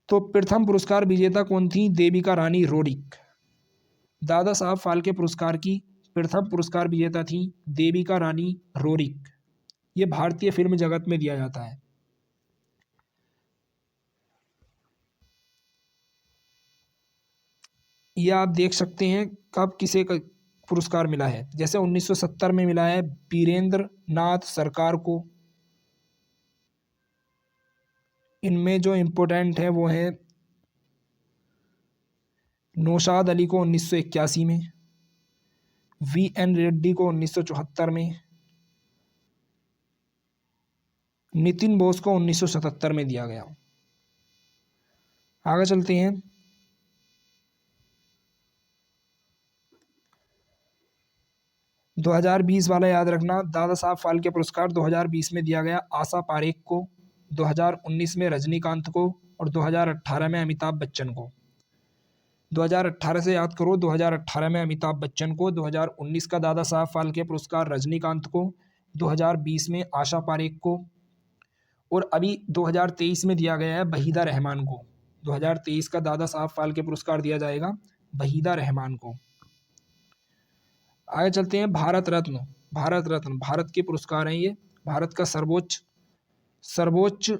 तो प्रथम पुरस्कार विजेता कौन थी? देविका रानी रोडिक। दादा साहब फाल्के पुरस्कार की प्रथम पुरस्कार विजेता थी देविका रानी रोडिक। ये भारतीय फिल्म जगत में दिया जाता है। ये आप देख सकते हैं कब किसे पुरस्कार मिला है। जैसे 1970 में मिला है वीरेंद्र नाथ सरकार को। इनमें जो इम्पोर्टेंट है वो है नौशाद अली को 1981 में, वी.एन. रेड्डी को 1974 में, नितिन बोस को 1977 में दिया गया। आगे चलते हैं। दो 2020 वाला याद रखना। दादा साहब फाल्के पुरस्कार 2020 में दिया गया आशा पारेख को, 2019 में रजनीकांत को और 2018 में अमिताभ बच्चन को। 2018 से याद करो, 2018 में अमिताभ बच्चन को, 2019 का दादा साहब फाल्के पुरस्कार रजनीकांत को, 2020 में आशा पारेख को और अभी 2023 में दिया गया है वहीदा रहमान को। 2023 का दादा साहब फाल्के पुरस्कार दिया जाएगा वहीदा रहमान को। आगे चलते हैं। भारत रत्न। भारत रत्न भारत के पुरस्कार हैं ये, भारत का सर्वोच्च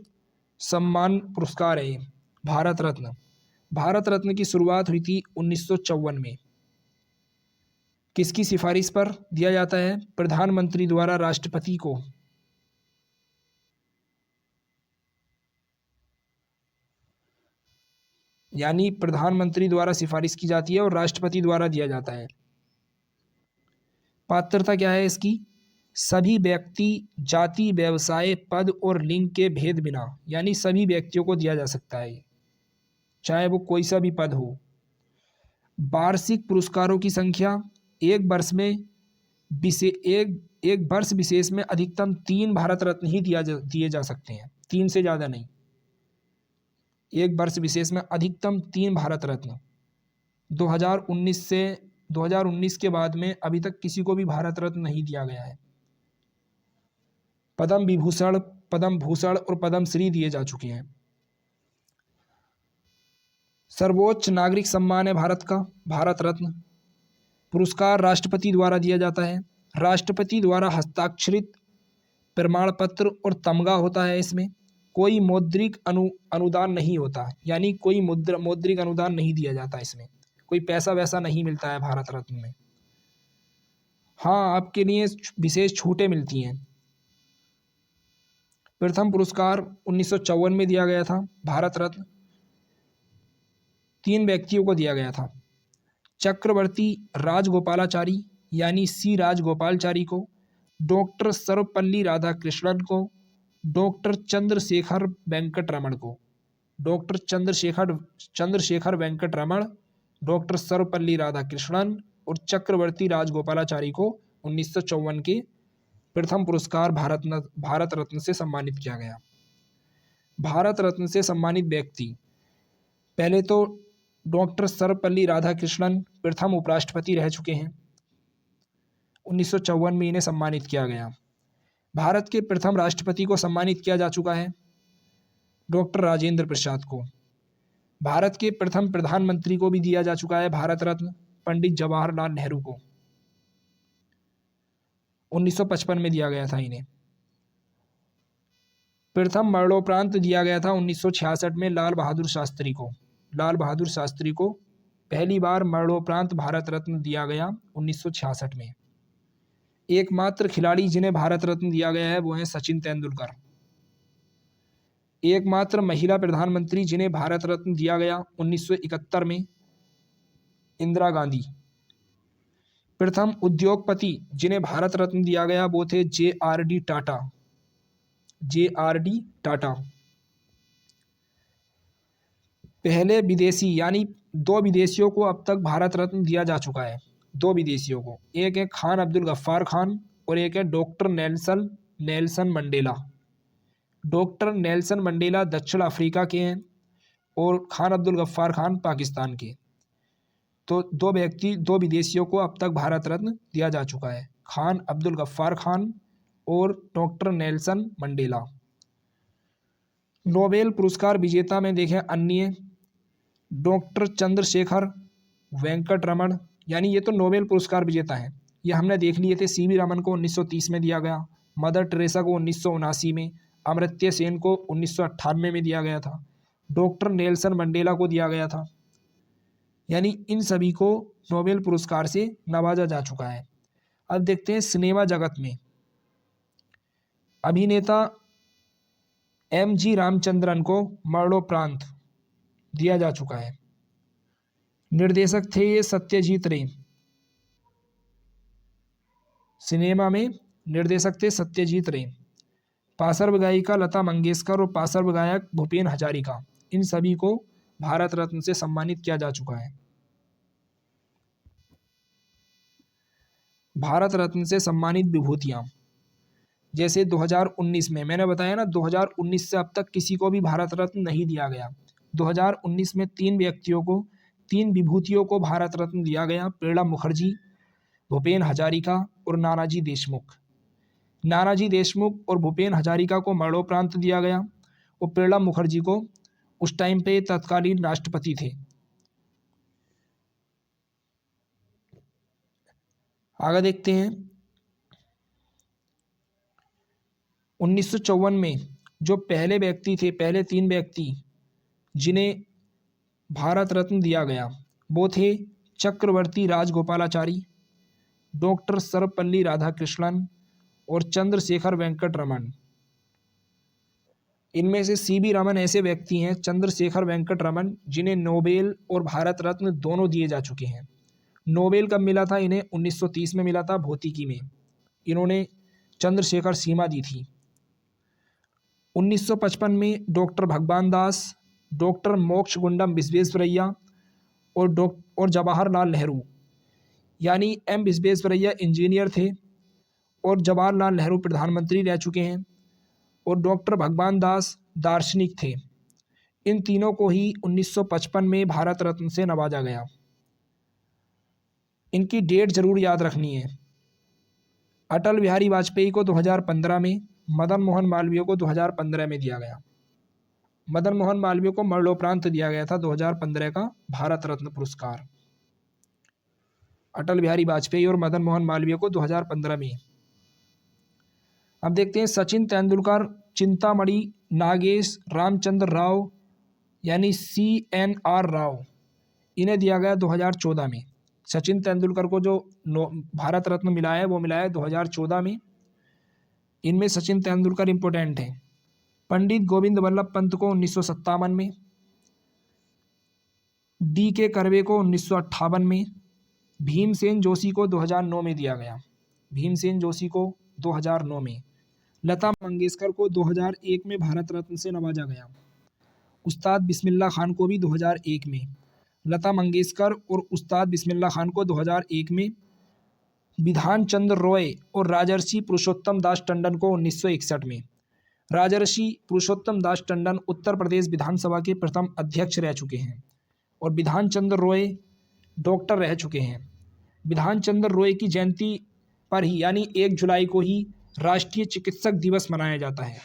सम्मान पुरस्कार है ये भारत रत्न। भारत रत्न की शुरुआत हुई थी 1954 में। किसकी सिफारिश पर दिया जाता है? प्रधानमंत्री द्वारा राष्ट्रपति को। यानी प्रधानमंत्री द्वारा सिफारिश की जाती है और राष्ट्रपति द्वारा दिया जाता है। पात्रता क्या है इसकी? सभी व्यक्ति, जाति, व्यवसाय, पद और लिंग के भेद बिना, यानी सभी व्यक्तियों को दिया जा सकता है, चाहे वो कोई सा भी पद हो। वार्षिक पुरस्कारों की संख्या, एक वर्ष में एक वर्ष विशेष में अधिकतम 3 भारत रत्न ही दिए जा सकते हैं, 3 से ज़्यादा नहीं। एक वर्ष विशेष में अधिकतम 3 भारत रत्न। 2019 के बाद में अभी तक किसी को भी भारत रत्न नहीं दिया गया है। पद्म विभूषण, पद्म भूषण और पद्म श्री दिए जा चुके हैं। सर्वोच्च नागरिक सम्मान है भारत का भारत रत्न। पुरस्कार राष्ट्रपति द्वारा दिया जाता है। राष्ट्रपति द्वारा हस्ताक्षरित प्रमाण पत्र और तमगा होता है। इसमें कोई मौद्रिक अनुदान नहीं होता, यानी कोई मौद्रिक अनुदान नहीं दिया जाता। इसमें कोई पैसा वैसा नहीं मिलता है भारत रत्न में। हाँ, आपके लिए विशेष छूटें मिलती हैं। प्रथम पुरस्कार 1954 में दिया गया था भारत रत्न, 3 व्यक्तियों को दिया गया था। चक्रवर्ती राजगोपालाचारी यानी सी राजगोपालचारी को, डॉक्टर सर्वपल्ली राधाकृष्णन को, डॉक्टर चंद्रशेखर वेंकट रमन को। डॉक्टर चंद्रशेखर वेंकट रमन, डॉक्टर सर्वपल्ली राधाकृष्णन और चक्रवर्ती राजगोपालाचारी को 1954 के प्रथम पुरस्कार भारत रत्न से सम्मानित किया गया। भारत रत्न से सम्मानित व्यक्ति, पहले तो डॉक्टर सर्वपल्ली राधाकृष्णन प्रथम उपराष्ट्रपति रह चुके हैं। 1954 में इन्हें सम्मानित किया गया। भारत के प्रथम राष्ट्रपति को सम्मानित किया जा चुका है, डॉक्टर राजेंद्र प्रसाद को। भारत के प्रथम प्रधानमंत्री को भी दिया जा चुका है भारत रत्न, पंडित जवाहरलाल नेहरू को। 1955 में दिया गया था इन्हें। प्रथम मरणोपरांत दिया गया था 1966 में लाल बहादुर शास्त्री को। लाल बहादुर शास्त्री को पहली बार मरणोपरांत भारत रत्न दिया गया 1966 में। एकमात्र खिलाड़ी जिन्हें भारत रत्न दिया गया है वो हैं सचिन तेंदुलकर। एकमात्र महिला प्रधानमंत्री जिन्हें भारत रत्न दिया गया 1971 में, इंदिरा गांधी। प्रथम उद्योगपति जिन्हें भारत रत्न दिया गया वो थे JRD टाटा। JRD टाटा। पहले विदेशी, यानी 2 विदेशियों को अब तक भारत रत्न दिया जा चुका है। 2 विदेशियों को, एक है खान अब्दुल गफ्फार खान और एक है doctor Nelson Mandela. Doctor Nelson Mandela दक्षिण अफ्रीका के हैं और खान अब्दुल गफ्फार खान पाकिस्तान के। तो 2 विदेशियों को अब तक भारत रत्न दिया जा चुका है, खान अब्दुल गफ्फार खान और डॉक्टर नेल्सन मंडेला। नोबेल पुरस्कार विजेता में देखें अन्य, डॉक्टर चंद्रशेखर वेंकट रमन, यानी ये तो नोबेल पुरस्कार विजेता हैं। ये हमने देख लिए थे। CV रमन को 1930 में दिया गया, मदर टेरेसा को 1979 में, अमर्त्य सेन को 1998 में दिया गया था, डॉक्टर नेल्सन मंडेला को दिया गया था। यानी इन सभी को नोबेल पुरस्कार से नवाजा जा चुका है। अब देखते हैं सिनेमा जगत में। अभिनेता MG रामचंद्रन को मरणोपरांत दिया जा चुका है। निर्देशक थे ये सत्यजीत रे। सिनेमा में निर्देशक थे सत्यजीत रे। पार्श्व गायिका लता मंगेशकर और पार्श्व गायक भूपेन हजारिका, इन सभी को भारत रत्न से सम्मानित किया जा चुका है। भारत रत्न से सम्मानित विभूतियां, जैसे 2019 में मैंने बताया ना, 2019 से अब तक किसी को भी भारत रत्न नहीं दिया गया। 2019 में 3 विभूतियों को भारत रत्न दिया गया, प्रणब मुखर्जी, भूपेन हजारिका और नानाजी देशमुख। नानाजी देशमुख और भूपेन हजारिका को मरणोपरांत दिया गया और प्रणब मुखर्जी को उस टाइम पे तत्कालीन राष्ट्रपति थे। आगे देखते हैं। 1954 में जो पहले व्यक्ति थे, पहले 3 व्यक्ति जिन्हें भारत रत्न दिया गया वो थे चक्रवर्ती राजगोपालाचारी, डॉक्टर सर्वपल्ली राधाकृष्णन और चंद्रशेखर वेंकट रमन। इनमें से सीवी रमन ऐसे व्यक्ति हैं, चंद्रशेखर वेंकट रमन, जिन्हें नोबेल और भारत रत्न दोनों दिए जा चुके हैं। नोबेल कब मिला था इन्हें? 1930 में मिला था, भौतिकी में। इन्होंने चंद्रशेखर सीमा दी थी। 1955 में डॉक्टर भगवान दास, डॉक्टर मोक्षगुंडम विश्वेश्वरैया और जवाहरलाल नेहरू, यानी एम विश्वेश्वरैया इंजीनियर थे और जवाहरलाल नेहरू प्रधानमंत्री रह चुके हैं और डॉक्टर भगवान दास दार्शनिक थे। इन तीनों को ही 1955 में भारत रत्न से नवाजा गया। इनकी डेट जरूर याद रखनी है। अटल बिहारी वाजपेयी को 2015 में, मदन मोहन मालवीय को 2015 में दिया गया। मदन मोहन मालवीय को मरणोपरांत दिया गया था 2015 का भारत रत्न पुरस्कार। अटल बिहारी वाजपेयी और मदन मोहन मालवीय को 2015 में। अब देखते हैं सचिन तेंदुलकर, चिंतामणि नागेश रामचंद्र राव यानी CNR राव, इन्हें दिया गया 2014 में। सचिन तेंदुलकर को जो भारत रत्न मिला है वो मिला है 2014 में। इनमें सचिन तेंदुलकर इंपोर्टेंट हैं। पंडित गोविंद वल्लभ पंत को 1957 में, DK कर्वे को 1958 में, भीमसेन जोशी को 2009 में दिया गया। भीमसेन जोशी को 2009 में। लता मंगेशकर को 2001 में भारत रत्न से नवाजा गया। उस्ताद बिस्मिल्लाह खान को भी 2001 में। लता मंगेशकर और उस्ताद बिस्मिल्लाह खान को 2001 में। विधान चंद्र रॉय और राजर्षि पुरुषोत्तम दास टंडन को 1961 में। राजर्षि पुरुषोत्तम दास टंडन उत्तर प्रदेश विधानसभा के प्रथम अध्यक्ष रह चुके हैं और विधान चंद्र रॉय डॉक्टर रह चुके हैं। विधान चंद्र रॉय की जयंती पर ही यानी 1 जुलाई को ही राष्ट्रीय चिकित्सक दिवस मनाया जाता है।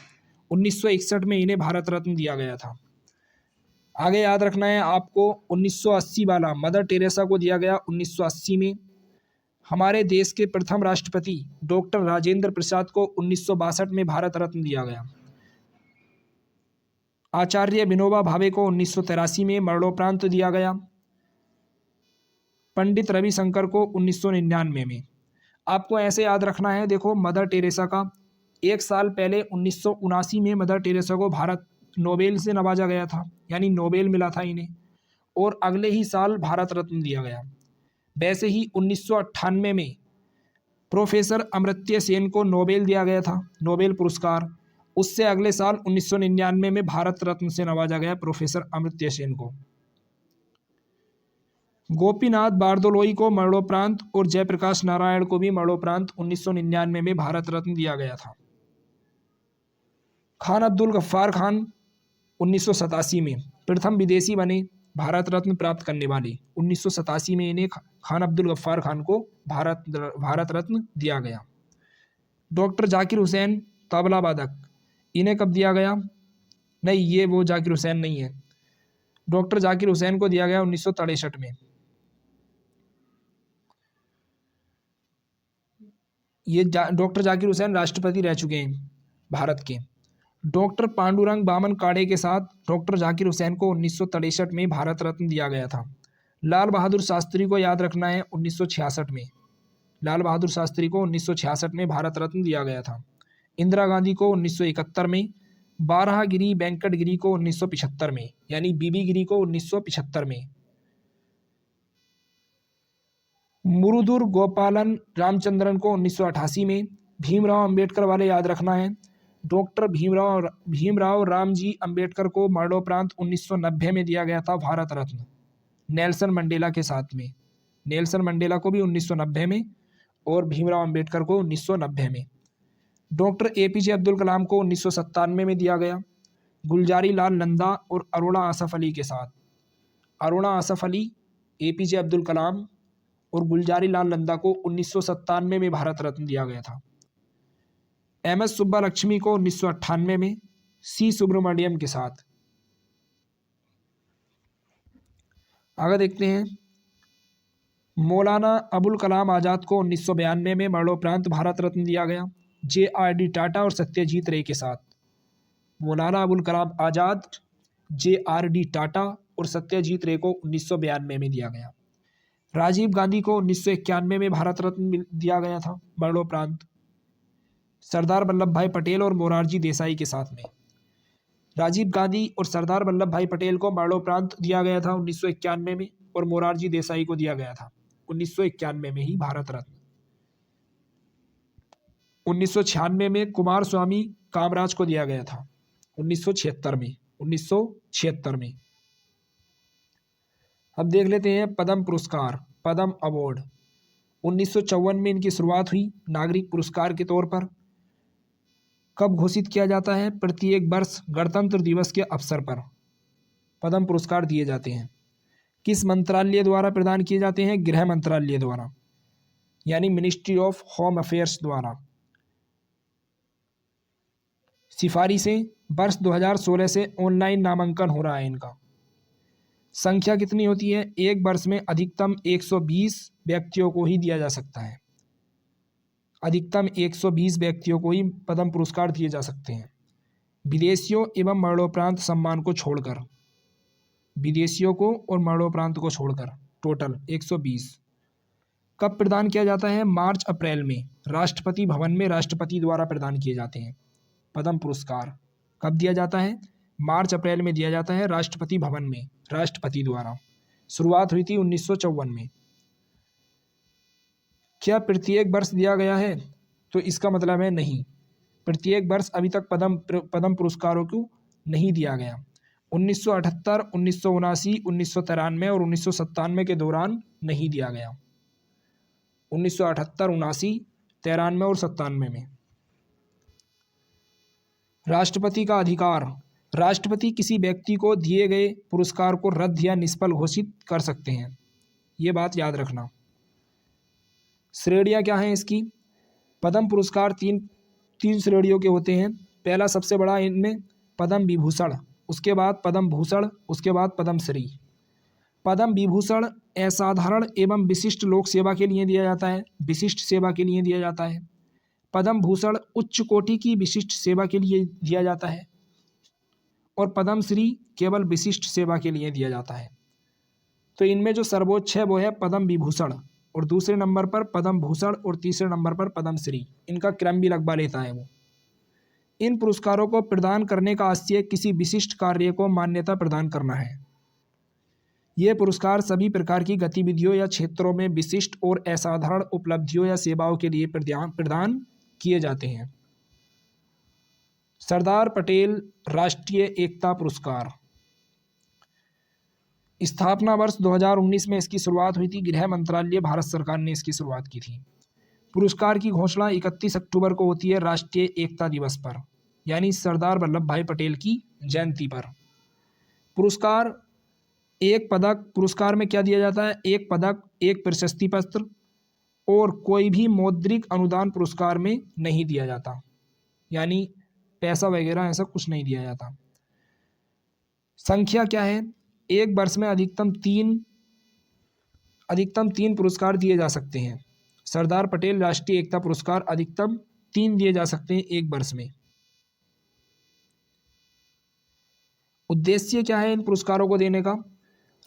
1961 में इन्हें भारत रत्न दिया गया था। आगे याद रखना है आपको 1980 वाला मदर टेरेसा को दिया गया 1980 में। हमारे देश के प्रथम राष्ट्रपति डॉक्टर राजेंद्र प्रसाद को 1962 में भारत रत्न दिया गया। आचार्य विनोबा भावे को 1983 में मरणोपरांत दिया गया। पंडित रविशंकर को 1999 में। आपको ऐसे याद रखना है, देखो मदर टेरेसा का 1 साल पहले 1979 में मदर टेरेसा को भारत नोबेल से नवाजा गया था, यानी नोबेल मिला था इन्हें, और अगले ही साल भारत रत्न दिया गया। वैसे ही 1998 में प्रोफेसर अमर्त्य सेन को नोबेल दिया गया था, नोबेल पुरस्कार। उससे अगले साल 1999 में भारत रत्न से नवाजा गया प्रोफेसर अमर्त्य सेन को। गोपीनाथ बारदोलोई को मरणोपरांत और जयप्रकाश नारायण को भी मरणोपरांत 1999 में भारत रत्न दिया गया था। खान अब्दुल गफ्फार खान 1987 में प्रथम विदेशी बने भारत रत्न प्राप्त करने वाले। 1987 में इन्हें खान अब्दुल गफ्फार खान को भारत रत्न दिया गया। डॉक्टर जाकिर हुसैन तबला वादक, इन्हें कब दिया गया? नहीं, ये वो जाकिर हुसैन नहीं है। डॉक्टर जाकिर हुसैन को दिया गया 1963 में। ये डॉक्टर जाकिर हुसैन राष्ट्रपति रह चुके हैं भारत के। डॉक्टर पांडुरंग बामन काड़े के साथ डॉक्टर जाकिर हुसैन को 1963 में भारत रत्न दिया गया था। लाल बहादुर शास्त्री को याद रखना है 1966 में। लाल बहादुर शास्त्री को 1966 में भारत रत्न दिया गया था। इंदिरा गांधी को 1971 में। बारहगिरी वेंकट गिरी को 1975 में, यानी बीबी गिरी को 1975 में। मुरुदुर गोपालन रामचंद्रन को 1988 में। भीमराव अंबेडकर वाले याद रखना है, डॉक्टर भीमराव रामजी अंबेडकर को मरणोपरांत 1990 में दिया गया था भारत रत्न, नेल्सन मंडेला के साथ में। नेल्सन मंडेला को भी 1990 में और भीमराव अंबेडकर को 1990 में। डॉक्टर APJ अब्दुल कलाम को 1997 में दिया गया। गुलजारी लाल नंदा और अरुणा आसफ अली के साथ। अरुणा आसफ अली, APJ अब्दुल कलाम और गुलजारी लाल नंदा को 1997 में भारत रत्न दिया गया था। MS सुब्बालक्ष्मी को 1998 में C सुब्रमण्यम के साथ। आगे देखते हैं, मौलाना अबुल कलाम आज़ाद को 1992 में मरणोपरांत भारत रत्न दिया गया। JRD टाटा और सत्यजीत रे के साथ। मौलाना अबुल कलाम आज़ाद, JRD टाटा और सत्यजीत रे को 1992 में दिया गया। राजीव गांधी को 1991 में भारत रत्न दिया गया था मरणोपरांत। सरदार वल्लभ भाई पटेल और मोरारजी देसाई के साथ में। राजीव गांधी और सरदार वल्लभ भाई पटेल को मरणोपरांत दिया गया था 1991 में, और मोरारजी देसाई को दिया गया था 1991 में ही भारत रत्न। 1996 में कुमार स्वामी कामराज को दिया गया था 1976 में। अब देख लेते हैं पद्म पुरस्कार, पद्म अवार्ड। 1954 में इनकी शुरुआत हुई नागरिक पुरस्कार के तौर पर। कब घोषित किया जाता है? प्रत्येक वर्ष गणतंत्र दिवस के अवसर पर पद्म पुरस्कार दिए जाते हैं। किस मंत्रालय द्वारा प्रदान किए जाते हैं? गृह मंत्रालय द्वारा, यानी मिनिस्ट्री ऑफ होम अफेयर्स द्वारा। सिफारिशें वर्ष 2016 से ऑनलाइन नामांकन हो रहा है इनका। संख्या कितनी होती है? एक वर्ष में अधिकतम 120 व्यक्तियों को ही दिया जा सकता है। अधिकतम 120 व्यक्तियों को ही पद्म पुरस्कार दिए जा सकते हैं, विदेशियों एवं मरणोपरांत सम्मान को छोड़कर। विदेशियों को और मरणोपरांत को छोड़कर टोटल 120। कब प्रदान किया जाता है? मार्च अप्रैल में राष्ट्रपति भवन में राष्ट्रपति द्वारा प्रदान किए जाते हैं पद्म पुरस्कार। कब दिया जाता है? मार्च अप्रैल में दिया जाता है राष्ट्रपति भवन में राष्ट्रपति द्वारा। शुरुआत हुई थी 1954 में। क्या प्रत्येक वर्ष दिया गया है? तो इसका मतलब है नहीं, प्रत्येक वर्ष अभी तक पद्म पुरस्कारों को नहीं दिया गया। 1978, 1979, 1993 और 1997 के दौरान नहीं दिया गया। 1978, 1979, 93 और 97 में। राष्ट्रपति का अधिकार। राष्ट्रपति किसी व्यक्ति को दिए गए पुरस्कार को रद्द या निष्फल घोषित कर सकते हैं, ये बात याद रखना। श्रेणियाँ क्या हैं इसकी? पद्म पुरस्कार तीन श्रेणियों के होते हैं। पहला सबसे बड़ा इनमें पद्म विभूषण, उसके बाद पद्म भूषण, उसके बाद पद्मश्री। पद्म विभूषण असाधारण एवं विशिष्ट लोक सेवा के लिए दिया जाता है, विशिष्ट सेवा के लिए दिया जाता है। पद्म भूषण उच्च कोटि की विशिष्ट सेवा के लिए दिया जाता है, और पद्मश्री केवल विशिष्ट सेवा के लिए दिया जाता है। तो इनमें जो सर्वोच्च है वो है पद्म विभूषण, और दूसरे नंबर पर पद्म भूषण, और तीसरे नंबर पर पद्मश्री। इनका क्रम भी लगवा लेता है वो। इन पुरस्कारों को प्रदान करने का आशय किसी विशिष्ट कार्य को मान्यता प्रदान करना है। ये पुरस्कार सभी प्रकार की गतिविधियों या क्षेत्रों में विशिष्ट और असाधारण उपलब्धियों या सेवाओं के लिए प्रदान किए जाते हैं। सरदार पटेल राष्ट्रीय एकता पुरस्कार। स्थापना वर्ष 2019 में इसकी शुरुआत हुई थी। गृह मंत्रालय भारत सरकार ने इसकी शुरुआत की थी। पुरस्कार की घोषणा 31 अक्टूबर को होती है राष्ट्रीय एकता दिवस पर, यानी सरदार वल्लभ भाई पटेल की जयंती पर। पुरस्कार एक पदक, पुरस्कार में क्या दिया जाता है? एक पदक, एक प्रशस्ति पत्र, और कोई भी मौद्रिक अनुदान पुरस्कार में नहीं दिया जाता, यानी पैसा वगैरह ऐसा कुछ नहीं दिया जाता। संख्या क्या है? एक वर्ष में अधिकतम तीन पुरस्कार दिए जा सकते हैं। सरदार पटेल राष्ट्रीय एकता पुरस्कार अधिकतम 3 दिए जा सकते हैं एक वर्ष में। उद्देश्य क्या है इन पुरस्कारों को देने का?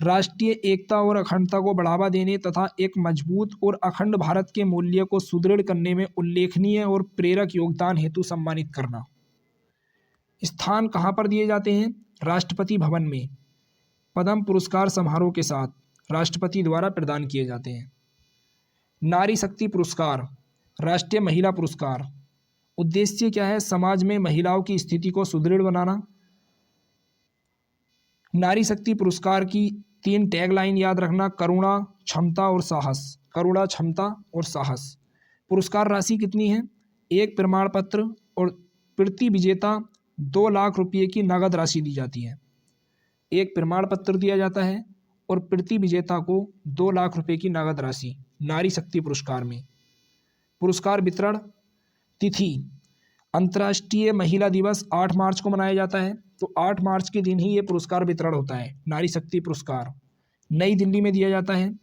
राष्ट्रीय एकता और अखंडता को बढ़ावा देने तथा एक मजबूत और अखंड भारत के मूल्य को सुदृढ़ करने में उल्लेखनीय और प्रेरक योगदान हेतु सम्मानित करना। स्थान कहाँ पर दिए जाते हैं? राष्ट्रपति भवन में पद्म पुरस्कार समारोह के साथ राष्ट्रपति द्वारा प्रदान किए जाते हैं। नारी शक्ति पुरस्कार, राष्ट्रीय महिला पुरस्कार। उद्देश्य क्या है? समाज में महिलाओं की स्थिति को सुदृढ़ बनाना। नारी शक्ति पुरस्कार की 3 टैगलाइन याद रखना: करुणा, क्षमता और साहस। करुणा, क्षमता और साहस। पुरस्कार राशि कितनी है? एक प्रमाण पत्र और प्रति विजेता 2 लाख रुपये की नगद राशि दी जाती है। एक प्रमाण पत्र दिया जाता है और प्रति विजेता को 2 लाख रुपये की नगद राशि नारी शक्ति पुरस्कार में। पुरस्कार वितरण तिथि: अंतर्राष्ट्रीय महिला दिवस 8 मार्च को मनाया जाता है, तो 8 मार्च के दिन ही ये पुरस्कार वितरण होता है। नारी शक्ति पुरस्कार नई दिल्ली में दिया जाता है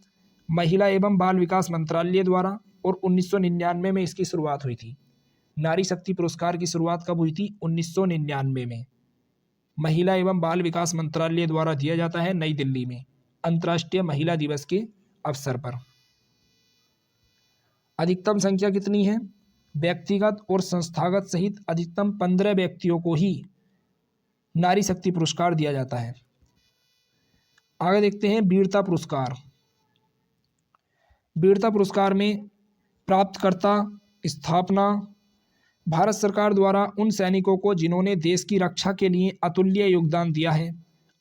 महिला एवं बाल विकास मंत्रालय द्वारा, और 1999 में इसकी शुरुआत हुई थी। नारी शक्ति पुरस्कार की शुरुआत कब हुई थी? 1999 में। महिला एवं बाल विकास मंत्रालय द्वारा दिया जाता है नई दिल्ली में अंतर्राष्ट्रीय महिला दिवस के अवसर पर। अधिकतम संख्या कितनी है? व्यक्तिगत और संस्थागत सहित अधिकतम 15 व्यक्तियों को ही नारी शक्ति पुरस्कार दिया जाता है। आगे देखते हैं वीरता पुरस्कार। वीरता पुरस्कार में प्राप्तकर्ता स्थापना भारत सरकार द्वारा उन सैनिकों को जिन्होंने देश की रक्षा के लिए अतुल्य योगदान दिया है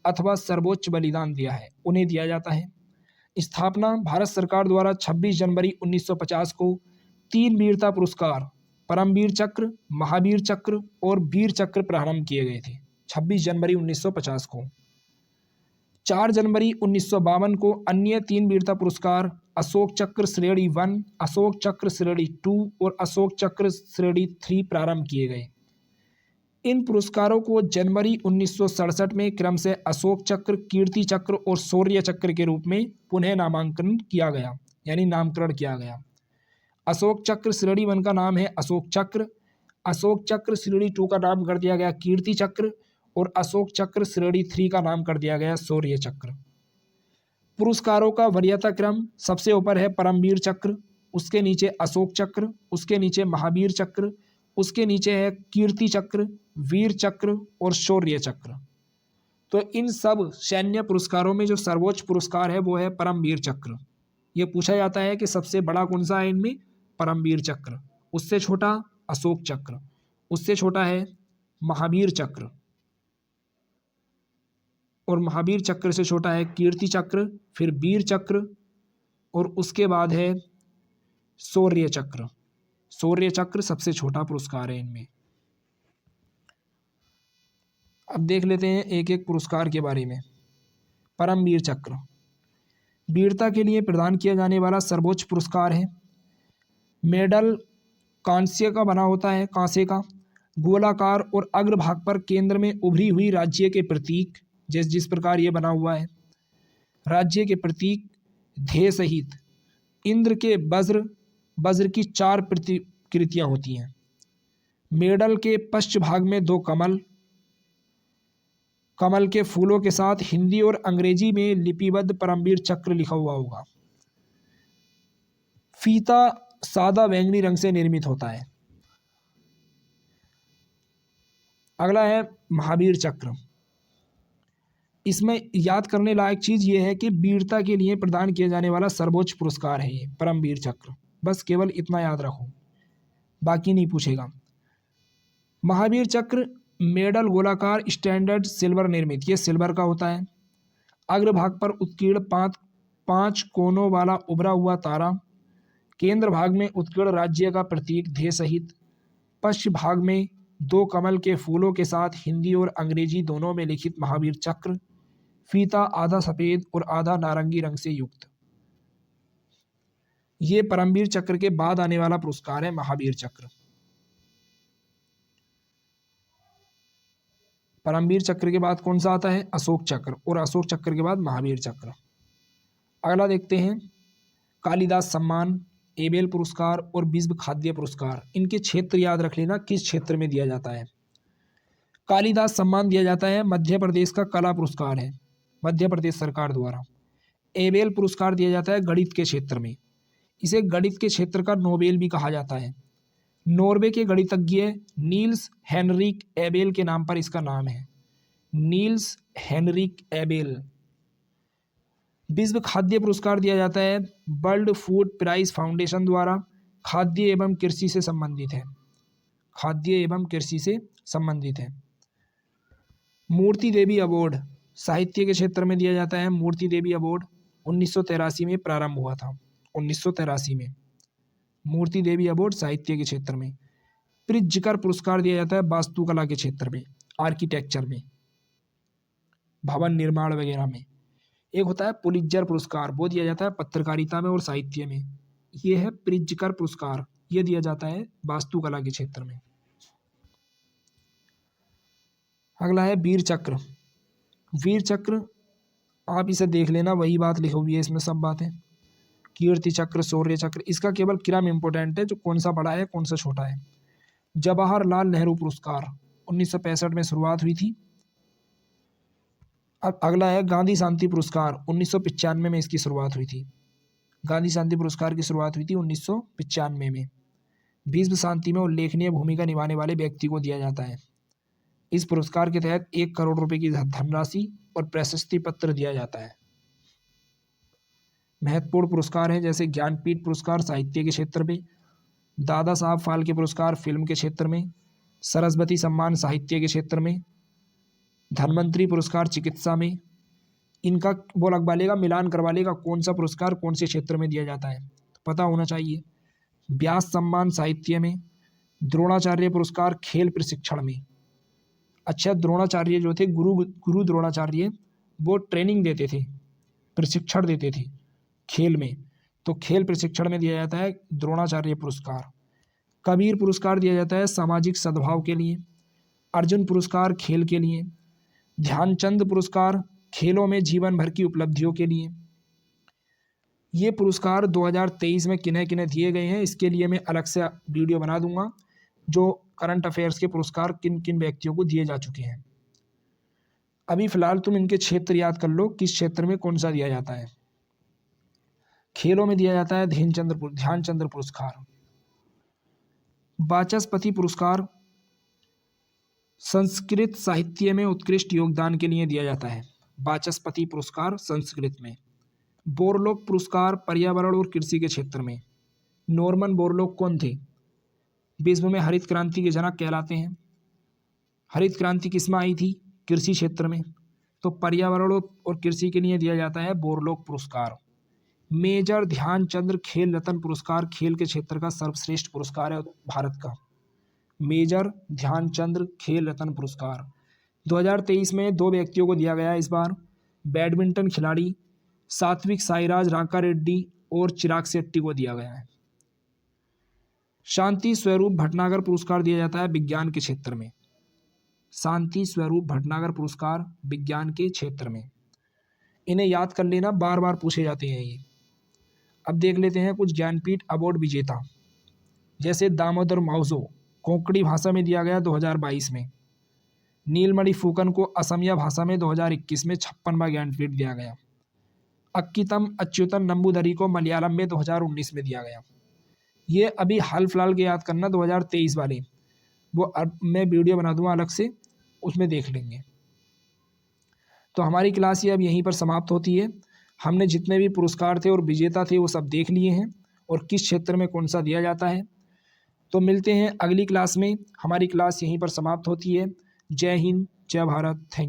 अथवा सर्वोच्च बलिदान दिया है, उन्हें दिया जाता है। स्थापना भारत सरकार द्वारा 26 जनवरी 1950 को 3 वीरता पुरस्कार परमवीर चक्र, महावीर चक्र और वीर चक्र प्रारंभ किए गए थे। 26 जनवरी 1950 को। 4 जनवरी 1952 को अन्य 3 वीरता पुरस्कार अशोक चक्र श्रेणी 1, अशोक चक्र श्रेणी 2 और अशोक चक्र श्रेणी 3 प्रारंभ किए गए। इन पुरस्कारों को जनवरी 1967 में क्रमशः अशोक चक्र, कीर्ति चक्र और शौर्य चक्र के रूप में पुनः नामांकन किया गया, यानी नामकरण किया गया। अशोक चक्र श्रेणी 1 का नाम है अशोक चक्र, अशोक चक्र श्रेणी 2 का नाम कर दिया गया कीर्ति चक्र और अशोक चक्र श्रेणी 3 का नाम कर दिया गया शौर्य चक्र। पुरस्कारों का वरीयता क्रम सबसे ऊपर है परमवीर चक्र, उसके नीचे अशोक चक्र, उसके नीचे महावीर चक्र, उसके नीचे है कीर्ति चक्र, वीर चक्र और शौर्य चक्र। तो इन सब सैन्य पुरस्कारों में जो सर्वोच्च पुरस्कार है वो है परमवीर चक्र। ये पूछा जाता है कि सबसे बड़ा कौन सा है इनमें? परमवीर चक्र। उससे छोटा अशोक चक्र, उससे छोटा है महावीर चक्र और महावीर चक्र से छोटा है कीर्ति चक्र, फिर वीर चक्र और उसके बाद है शौर्य चक्र। शौर्य चक्र सबसे छोटा पुरस्कार है इनमें। अब देख लेते हैं एक एक पुरस्कार के बारे में। परमवीर चक्र वीरता के लिए प्रदान किया जाने वाला सर्वोच्च पुरस्कार है। मेडल कांस्य का बना होता है, कांसे का, गोलाकार और अग्रभाग पर केंद्र में उभरी हुई राज्य के प्रतीक, जिस प्रकार ये बना हुआ है, राज्य के प्रतीक, ध्येय सहित इंद्र के वज्र की 4 प्रतिकृतियां होती हैं। मेडल के पश्च भाग में 2 कमल के फूलों के साथ हिंदी और अंग्रेजी में लिपिबद्ध परमवीर चक्र लिखा हुआ होगा। फीता सादा बैंगनी रंग से निर्मित होता है। अगला है महावीर चक्र। इसमें याद करने लायक चीज ये है कि वीरता के लिए प्रदान किया जाने वाला सर्वोच्च पुरस्कार है ये परमवीर चक्र। बस केवल इतना याद रखो, बाकी नहीं पूछेगा। महावीर चक्र मेडल गोलाकार स्टैंडर्ड सिल्वर निर्मित, ये सिल्वर का होता है। अग्रभाग पर उत्कीर्ण 5 कोनों वाला उभरा हुआ तारा, केंद्र भाग में उत्कीर्ण राज्य का प्रतीक ध्येय सहित, पश्चिम भाग में 2 कमल के फूलों के साथ हिंदी और अंग्रेजी दोनों में लिखित महावीर चक्र, फीता आधा सफेद और आधा नारंगी रंग से युक्त। ये परमवीर चक्र के बाद आने वाला पुरस्कार है महावीर चक्र। परमवीर चक्र के बाद कौन सा आता है? अशोक चक्र, और अशोक चक्र के बाद महावीर चक्र। अगला देखते हैं कालिदास सम्मान, एबेल पुरस्कार और विश्व खाद्य पुरस्कार। इनके क्षेत्र याद रख लेना, किस क्षेत्र में दिया जाता है। कालिदास सम्मान दिया जाता है मध्य प्रदेश का कला पुरस्कार है, मध्य प्रदेश सरकार द्वारा। एबेल पुरस्कार दिया जाता है गणित के क्षेत्र में, इसे गणित के क्षेत्र का नोबेल भी कहा जाता है। नॉर्वे के गणितज्ञ नील्स हेनरिक एबेल के नाम पर इसका नाम है, नील्स हेनरिक एबेल। विश्व खाद्य पुरस्कार दिया जाता है वर्ल्ड फूड प्राइज फाउंडेशन द्वारा, खाद्य एवं कृषि से संबंधित है, खाद्य एवं कृषि से संबंधित है। मूर्ति देवी अवार्ड साहित्य के क्षेत्र में दिया जाता है। मूर्ति देवी अवार्ड 1983 में प्रारंभ हुआ था, 1983 में मूर्ति देवी अवार्ड साहित्य के क्षेत्र में। प्रिज्जकर पुरस्कार दिया जाता है वास्तुकला के क्षेत्र में, आर्किटेक्चर में, भवन निर्माण वगैरह में। एक होता है पुलित्जर पुरस्कार, वो दिया जाता है पत्रकारिता में और साहित्य में। ये है प्रिज्जकर पुरस्कार, ये दिया जाता है वास्तुकला के क्षेत्र में। अगला है वीर चक्र। वीर चक्र आप इसे देख लेना, वही बात लिखी हुई है इसमें, सब बातें। कीर्ति चक्र, शौर्य चक्र, इसका केवल क्रम इंपॉर्टेंट है, जो कौन सा बड़ा है कौन सा छोटा है। जवाहरलाल नेहरू पुरस्कार 1965 में शुरुआत हुई थी। अब अगला है गांधी शांति पुरस्कार, 1995 में इसकी शुरुआत हुई थी। गांधी शांति पुरस्कार की शुरुआत हुई थी 1995 में। विश्व शांति में उल्लेखनीय भूमिका निभाने वाले व्यक्ति को दिया जाता है। इस पुरस्कार के तहत 1 करोड़ रुपए की धनराशि और प्रशस्ति पत्र दिया जाता है। महत्वपूर्ण पुरस्कार हैं जैसे ज्ञानपीठ पुरस्कार साहित्य के क्षेत्र में, दादा साहब फाल्के पुरस्कार फिल्म के क्षेत्र में, सरस्वती सम्मान साहित्य के क्षेत्र में, धन्वंतरी पुरस्कार चिकित्सा में। इनका वो लगवा लेगा, मिलान करवा लेगा कौन सा पुरस्कार कौन से क्षेत्र में दिया जाता है, पता होना चाहिए। व्यास सम्मान साहित्य में, द्रोणाचार्य पुरस्कार खेल प्रशिक्षण में। अच्छा, द्रोणाचार्य जो थे गुरु द्रोणाचार्य, वो ट्रेनिंग देते थे, प्रशिक्षण देते थे खेल में, तो खेल प्रशिक्षण में दिया जाता है द्रोणाचार्य पुरस्कार। कबीर पुरस्कार दिया जाता है सामाजिक सद्भाव के लिए। अर्जुन पुरस्कार खेल के लिए। ध्यानचंद पुरस्कार खेलों में जीवन भर की उपलब्धियों के लिए। ये पुरस्कार 2023 में किन्हें किन्हें दिए गए हैं, इसके लिए मैं अलग से वीडियो बना दूंगा, जो करंट अफेयर्स के पुरस्कार किन किन व्यक्तियों को दिए जा चुके हैं। अभी फिलहाल तुम इनके क्षेत्र याद कर लो, किस क्षेत्र में कौन सा दिया जाता है। खेलों में दिया जाता है ध्यानचंद्र पुरस्कार। वाचस्पति पुरस्कार संस्कृत साहित्य में उत्कृष्ट योगदान के लिए दिया जाता है। वाचस्पति पुरस्कार संस्कृत में। बोरलॉग पुरस्कार पर्यावरण और कृषि के क्षेत्र में। नॉर्मन बोरलॉग कौन थे? विश्व में हरित क्रांति के जनक कहलाते हैं। हरित क्रांति किसमें आई थी? कृषि क्षेत्र में। तो पर्यावरण और कृषि के लिए दिया जाता है बोरलॉग पुरस्कार। मेजर ध्यानचंद्र खेल रत्न पुरस्कार खेल के क्षेत्र का सर्वश्रेष्ठ पुरस्कार है भारत का। मेजर ध्यानचंद्र खेल रत्न पुरस्कार 2023 में 2 व्यक्तियों को दिया गया है इस बार। बैडमिंटन खिलाड़ी सात्विक साईराज रांकारेड्डी और चिराग शेट्टी को दिया गया है। शांति स्वरूप भटनागर पुरस्कार दिया जाता है विज्ञान के क्षेत्र में। शांति स्वरूप भटनागर पुरस्कार विज्ञान के क्षेत्र में। इन्हें याद कर लेना, बार बार पूछे जाते हैं ये। अब देख लेते हैं कुछ ज्ञानपीठ अवार्ड विजेता, जैसे दामोदर मावजो कोंकणी भाषा में दिया गया 2022 में। नीलमणि फूकन को असमिया भाषा में 2021 में 56वां ज्ञानपीठ दिया गया। अक्कीतम अच्युतन नंबूदरी को मलयालम में 2019 में दिया गया। ये अभी हाल फिलहाल के याद करना 2023 वाले, वो मैं वीडियो बना दूंगा अलग से, उसमें देख लेंगे। तो हमारी क्लास ये अब यहीं पर समाप्त होती है। हमने जितने भी पुरस्कार थे और विजेता थे वो सब देख लिए हैं और किस क्षेत्र में कौन सा दिया जाता है। तो मिलते हैं अगली क्लास में। हमारी क्लास यहीं पर समाप्त होती है। जय हिंद, जय भारत, थैंक यू।